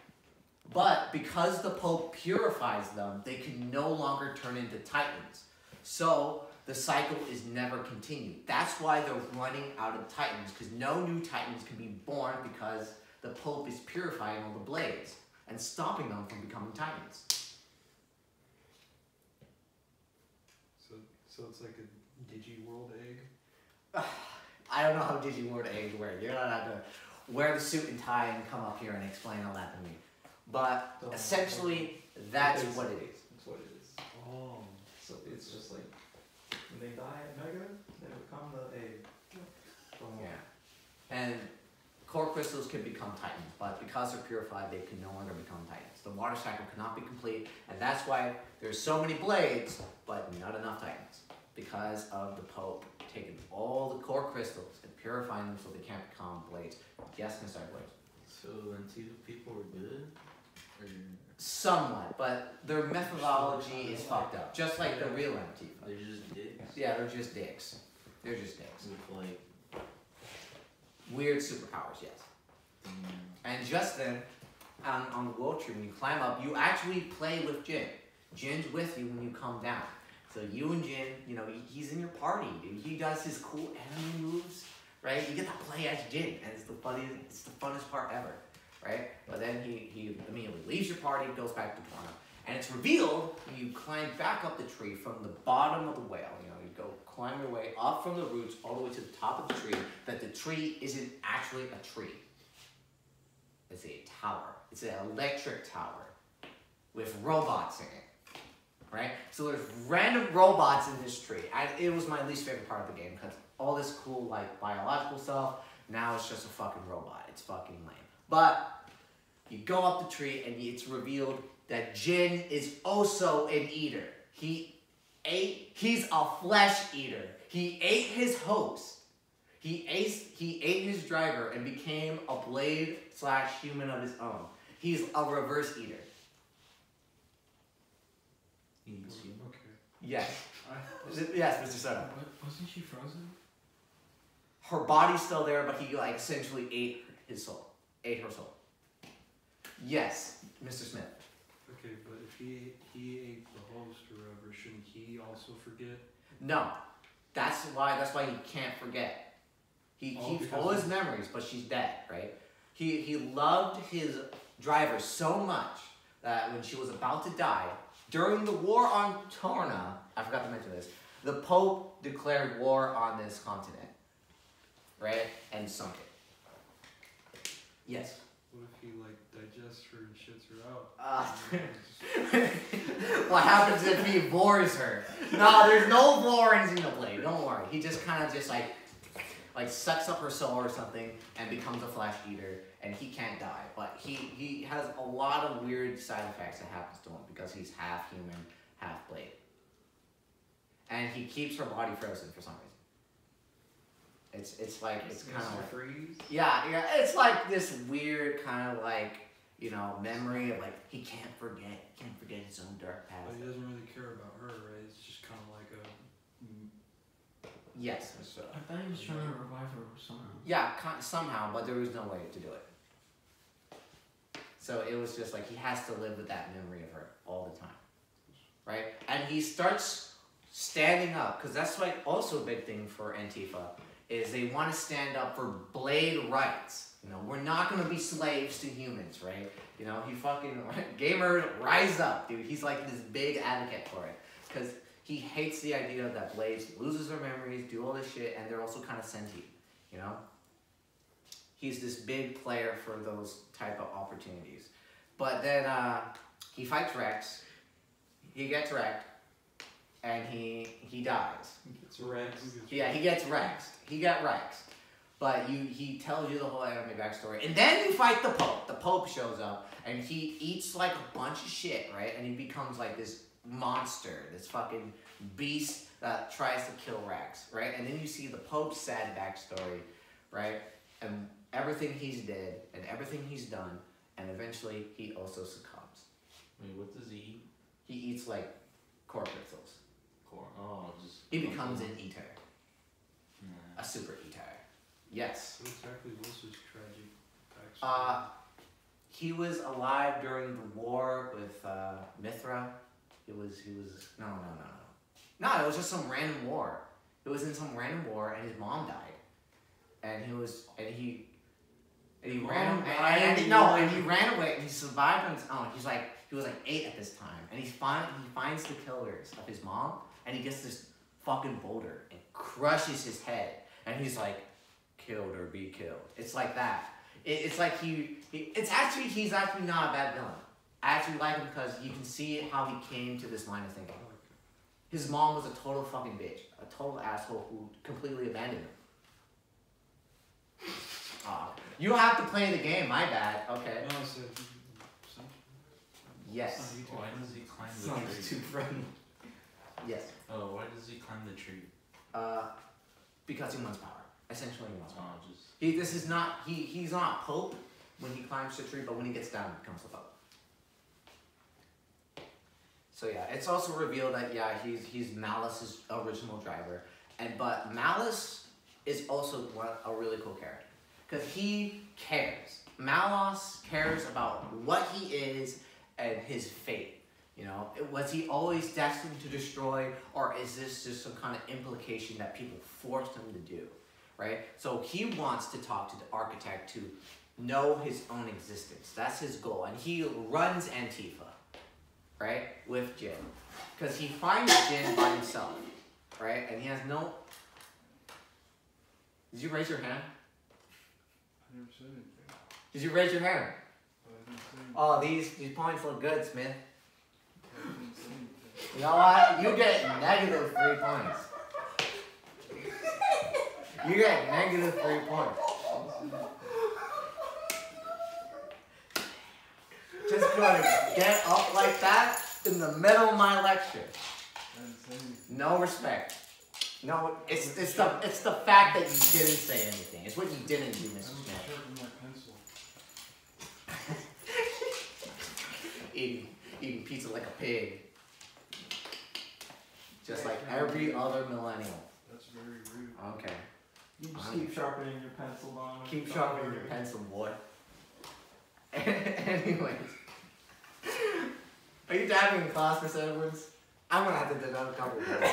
But because the Pope purifies them, they can no longer turn into Titans. So the cycle is never continued. That's why they're running out of Titans, because no new Titans can be born because the Pope is purifying all the Blades and stopping them from becoming Titans. So it's like a Digi-World egg? I don't know how Digi-World eggs work. You're not allowed to wear the suit and tie and come up here and explain all that to me. But essentially, that's what it is. That's what it is. Oh. So it's just like when they die at Mega, they become the egg. Yeah. And core crystals can become Titans, but because they're purified, they can no longer become Titans. The water cycle cannot be complete, and that's why there's so many Blades, but not enough Titans. Because of the Pope taking all the core crystals and purifying them so they can't become Blades. Yes, Mr. Blades. So Antifa people were good? Or... Somewhat, but their methodology is fucked up. Just like the real Antifa. They're just dicks? Yeah, they're just dicks. They're just dicks. With like... Weird superpowers, yes. And just then, on the World Tree, when you climb up, you actually play with Jin. Jin's with you when you come down. So you and Jin, you know, he's in your party, dude. He does his cool enemy moves, right? You get to play as Jin, and it's the funnest part ever, right? But then he immediately leaves your party, goes back to Torna. And it's revealed when you climb back up the tree from the bottom of the whale. You know, you go climb your way up from the roots all the way to the top of the tree, that the tree isn't actually a tree. It's a tower. It's an electric tower with robots in it, right? So there's random robots in this tree. It was my least favorite part of the game because all this cool, like, biological stuff, now it's just a fucking robot. It's fucking lame. But you go up the tree and it's revealed that Jin is also an eater. He's a flesh eater. He ate his host. He ate his driver and became a blade/human of his own. He's a reverse eater. Okay. Yes. Yes, Mr. Soto. Wasn't she frozen? Her body's still there, but he like essentially ate his soul. Ate her soul. Yes, Mr. Smith. Okay, but if he ate the host or whatever, shouldn't he also forget? No. That's why he can't forget. He keeps all his memories, but she's dead, right? He loved his driver so much that when she was about to die, during the war on Torna, I forgot to mention this, the Pope declared war on this continent, right? And sunk it. Yes? What if he, like, digests her and shits her out? What happens if he bores her? No, there's no bore in Xenoblade, don't worry. He just kind of just like sucks up her soul or something and becomes a flesh eater, and he can't die. But he has a lot of weird side effects that happens to him because he's half human, half blade. And he keeps her body frozen for some reason. It's kind of like freeze. Yeah, it's like this weird kind of like, you know, memory of like he can't forget his own dark past. But he doesn't really care about her, right? It's just kind of like a. Yes. I thought he was trying to revive her somehow. Yeah, somehow, but there was no way to do it. So it was just like he has to live with that memory of her all the time, right? And he starts standing up, because that's like also a big thing for Antifa, is they want to stand up for blade rights. You know, we're not going to be slaves to humans, right? You know, he fucking, gamers, rise up, dude. He's like this big advocate for it, because he hates the idea that blades loses their memories, do all this shit, and they're also kind of sentient, you know? He's this big player for those type of opportunities. But then he fights Rex, he gets wrecked, and he dies. It's Rex. Yeah, he gets Rexed. He got Rexed. But he tells you the whole anime backstory. And then you fight the Pope. The Pope shows up, and he eats like a bunch of shit, right? And he becomes like this monster, this fucking beast that tries to kill Rex, right? And then you see the Pope's sad backstory, right? And everything he's did, and everything he's done, and eventually he also succumbs. Wait, what does he eat? He eats like core crystals. Oh, just. He becomes an eater. Yeah. A super eater. Yes. What exactly was his tragic backstory? He was alive during the war with Mithra. He was no, it was just some random war. It was in some random war, and his mom died, and he ran away, and he survived on his own. He was like 8 at this time, and he finds the killers of his mom, and he gets this fucking boulder and crushes his head, and he's like, killed or be killed. It's like that. It's like he's actually not a bad villain. I actually like him because you can see how he came to this line of thinking. His mom was a total fucking bitch, a total asshole who completely abandoned him. You have to play the game, my bad. Okay. No, so Yes. Why does he climb the Sounds too tree? friendly. Yes. Oh, why does he climb the tree? Because he wants power. Essentially, he wants power. Oh, just. He's not Pope when he climbs the tree, but when he gets down, he becomes the Pope. So yeah, it's also revealed that he's Malice's original driver, but Malice is also a really cool character because he cares. Malice cares about what he is and his fate. You know, was he always destined to destroy, or is this just some kind of implication that people forced him to do, right? So he wants to talk to the architect to know his own existence. That's his goal, and he runs Antifa, right, with Jin, because he finds Jin by himself, right, and he has no. Did you raise your hand? I never said anything. Did you raise your hand? I didn't say anything. Oh, these points look good, Smith. I didn't say anything. You know what? You get negative 3 points. You get negative 3 points. Just gonna get up like that in the middle of my lecture. I didn't say anything. No respect. No, it's the fact that you didn't say anything. It's what you didn't do, Mr. I Smith. sharpened my pencil. Eating pizza like a pig. Just like every other millennial. That's very rude. Okay. You just keep sharpening your pencil, Don. Keep sharpening your pencil, boy. Anyways. Are you dabbing in class, Mr. Edwards? I'm gonna have to do another couple of those.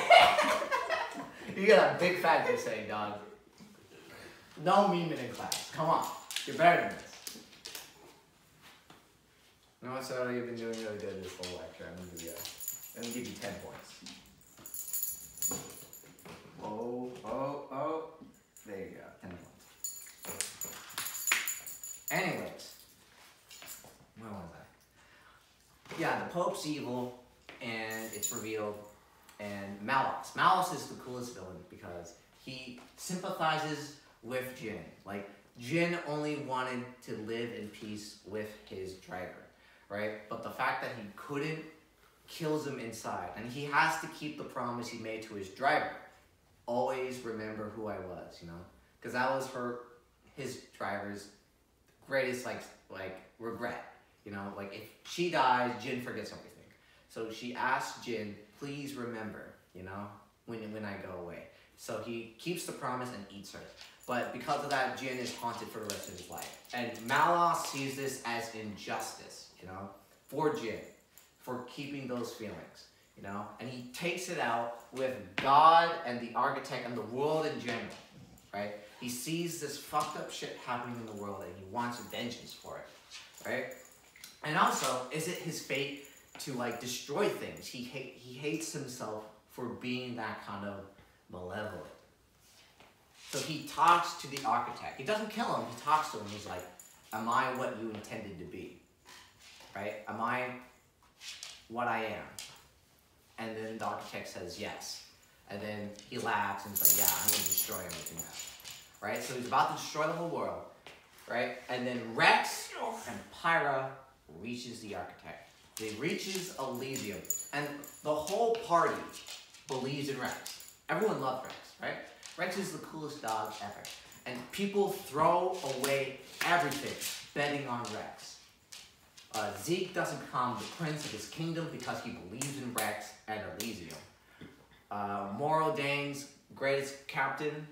You got a big fat you're saying, dog. No memeing in class. Come on. You're better than this. You know what, so you've been doing really good this whole lecture. I'm gonna give you 10 points. Oh. There you go. 10 points. Anyways. Where was I? Yeah, the Pope's evil, and it's revealed. And Malos. Malos is the coolest villain because he sympathizes with Jin. Like, Jin only wanted to live in peace with his driver, right? But the fact that he couldn't kills him inside. And he has to keep the promise he made to his driver. Always remember who I was, you know? Because that was his driver's greatest, like regret. You know, like, if she dies, Jin forgets everything. So she asks Jin, please remember, you know, when I go away. So he keeps the promise and eats her. But because of that, Jin is haunted for the rest of his life. And Malos sees this as injustice, you know, for Jin, for keeping those feelings, you know. And he takes it out with God and the architect and the world in general, right? He sees this fucked up shit happening in the world and he wants vengeance for it, right? And also, is it his fate to, like, destroy things? He hates himself for being that kind of malevolent. So he talks to the architect. He doesn't kill him. He talks to him. He's like, am I what you intended to be? Right? Am I what I am? And then the architect says yes. And then he laughs and he's like, yeah, I'm going to destroy everything now. Right? So he's about to destroy the whole world. Right? And then Rex and Pyra reaches the architect. They reaches Elysium, and the whole party believes in Rex. Everyone loves Rex, right? Rex is the coolest dog ever, and people throw away everything betting on Rex. Zeke doesn't become the prince of his kingdom because he believes in Rex and Elysium. Moraldang's greatest captain,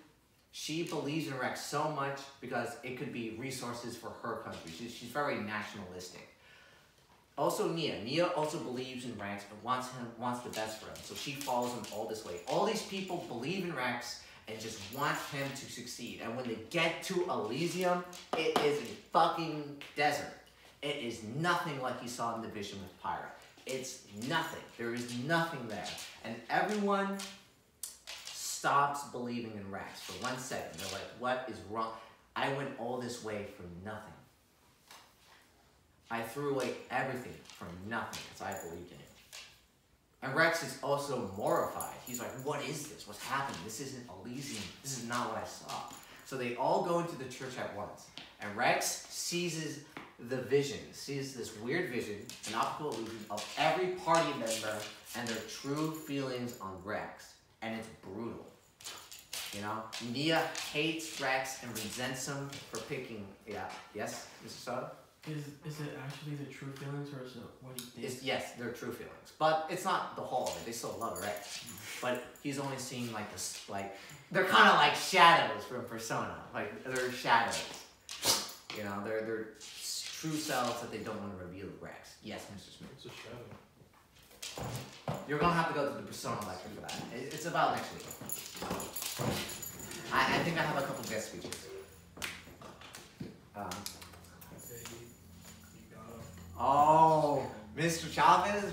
she believes in Rex so much because it could be resources for her country. She's very nationalistic. Also Nia also believes in Rex and wants the best for him, so she follows him all this way. All these people believe in Rex and just want him to succeed. And when they get to Elysium, it is a fucking desert. It is nothing like you saw in the vision with Pyra. It's nothing. There is nothing there. And everyone stops believing in Rex for 1 second. They're like, what is wrong? I went all this way for nothing. I threw away everything for nothing because I believed in it. And Rex is also mortified. He's like, what is this? What's happening? This isn't Elysium. This is not what I saw. So they all go into the church at once. And Rex seizes the vision, sees this weird vision, an optical illusion of every party member and their true feelings on Rex. And it's brutal. You know? Nia hates Rex and resents him for picking, yes, Mr. Soda? Is it actually the true feelings or is it what he thinks? Yes, they're true feelings. But it's not the whole of it. They still love Rex. But he's only seeing like this, like, they're kind of like shadows from Persona. Like, they're shadows. You know, they're true selves that they don't want to reveal to Rex. Yes, Mr. Smith. It's a shadow. You're gonna have to go to the Persona lecture for that. It's about next week. I think I have a couple guest speeches. Oh, Mr. Chavez?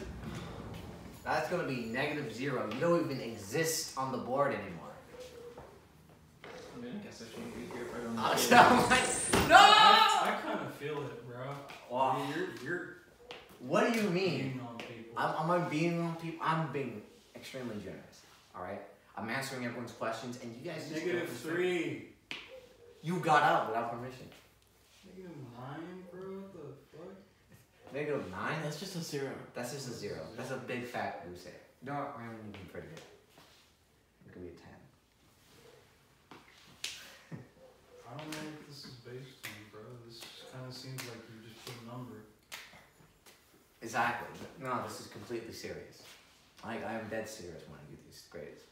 That's gonna be -0. You don't even exist on the board anymore. I mean, I guess I shouldn't be here if I don't know. No! I kind of feel it, bro. Wow. You're What do you mean? being on people. I'm being on people. I'm being extremely generous. All right. I'm answering everyone's questions, and you guys just -3. You got out without permission. -9, bro. What the fuck? -9. That's just a 0. That's just a 0. That's a big fat loose hair. No, I'm gonna be pretty good. It could be a 10. I don't know what this is based on, bro. This kind of seems like you just put a number. Exactly. No, this is completely serious. I am dead serious when I do these grades.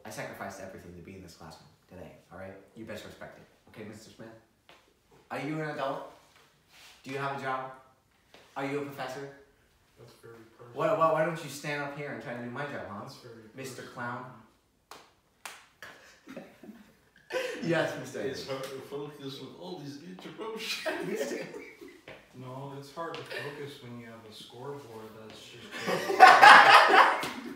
I sacrificed everything to be in this classroom today. All right. You best respect it. Okay, Mr. Smith. Are you an adult? Do you have a job? Are you a professor? That's very personal. Why don't you stand up here and try to do my job, huh? That's very Mr. personal. Clown? Yes, Mr. It's hard to focus with all these interruptions. No, it's hard to focus when you have a scoreboard that's just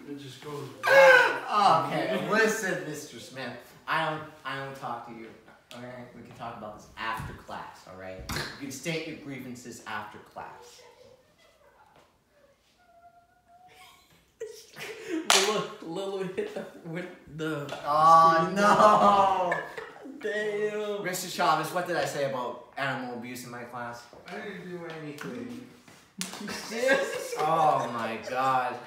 it just goes. Okay, listen, Mr. Smith. I don't talk to you. Okay, we can talk about this after class. All right, you can state your grievances after class. Lulu hit the Oh no! Damn. Mr. Chavez, what did I say about animal abuse in my class? I didn't do anything. Oh my God,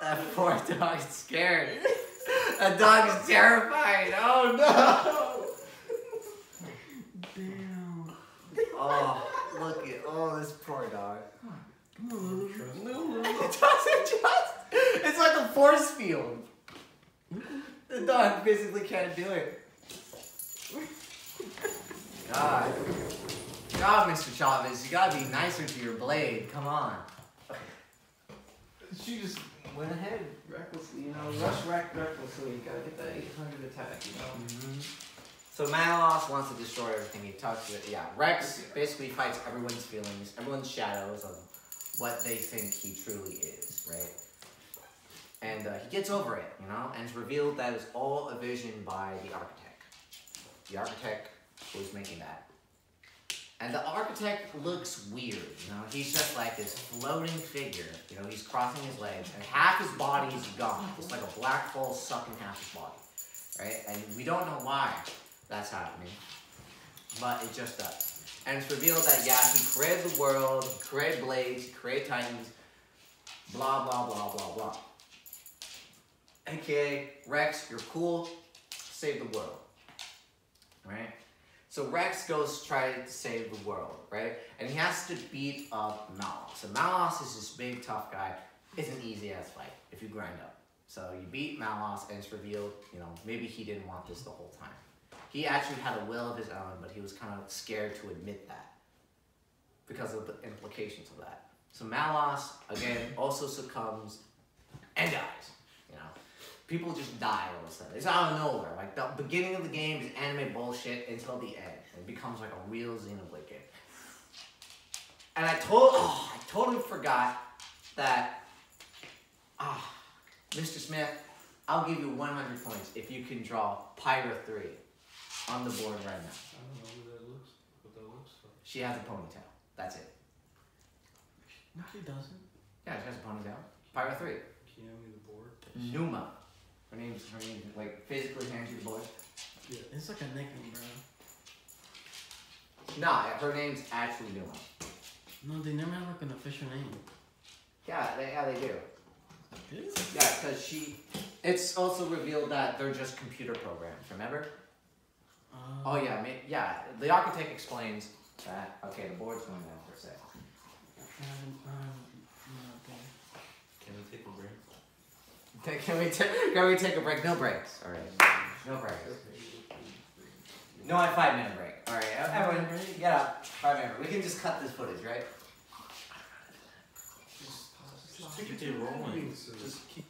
that poor dog's scared. That dog is terrified. Oh no! Damn. Oh, look at this poor dog. Come on, Lulu. It doesn't just. It's like a force field. The dog physically can't do it. God, Mr. Chavez, you gotta be nicer to your blade. Come on. She just went ahead recklessly, you know, recklessly. You gotta get that 800 attack, you know. So Malos wants to destroy everything. He talks to it. Yeah, Rex basically fights everyone's feelings, everyone's shadows of what they think he truly is, right? And he gets over it, you know, and it's revealed that it's all a vision by the architect. The architect was making that. And the architect looks weird, you know, he's just like this floating figure, you know, he's crossing his legs, and half his body is gone. It's like a black hole sucking half his body, right? And we don't know why that's happening, but it just does. And it's revealed that, yeah, he created the world, he created blades, he created titans, blah, blah, blah, blah, blah. AKA, Rex, you're cool, save the world, right? So Rex goes to try to save the world, right? And he has to beat up Malos. So Malos is this big, tough guy. It's an easy-ass fight if you grind up. So you beat Malos, and it's revealed, you know, maybe he didn't want this the whole time. He actually had a will of his own, but he was kind of scared to admit that because of the implications of that. So Malos, again, also succumbs and dies, you know. People just die all of a sudden. It's out of nowhere. Like, the beginning of the game is anime bullshit until the end. It becomes like a real Xenoblade game. And I totally forgot that, Mr. Smith, I'll give you 100 points if you can draw Pyra 3 on the board right now. I don't know what that looks like. She has a ponytail. That's it. No, she doesn't. Yeah, she has a ponytail. Pyra 3. Can you hand me the board? Numa. Her name's like, physically hands you the board. Yeah. It's like a nickname, bro. Nah, her name's actually Numa. No, they never have like an official name. Yeah, they do. Really? Yeah, because it's also revealed that they're just computer programs, remember? Oh yeah, yeah, the architect explains that, okay, the board's going down for a sec. Can we take a break? Can we take a break? No breaks, alright. No breaks. No, 5-minute break. Alright, everyone, get up. 5 minutes. We can just cut this footage, right? Just Just keep it rolling. So- Just keep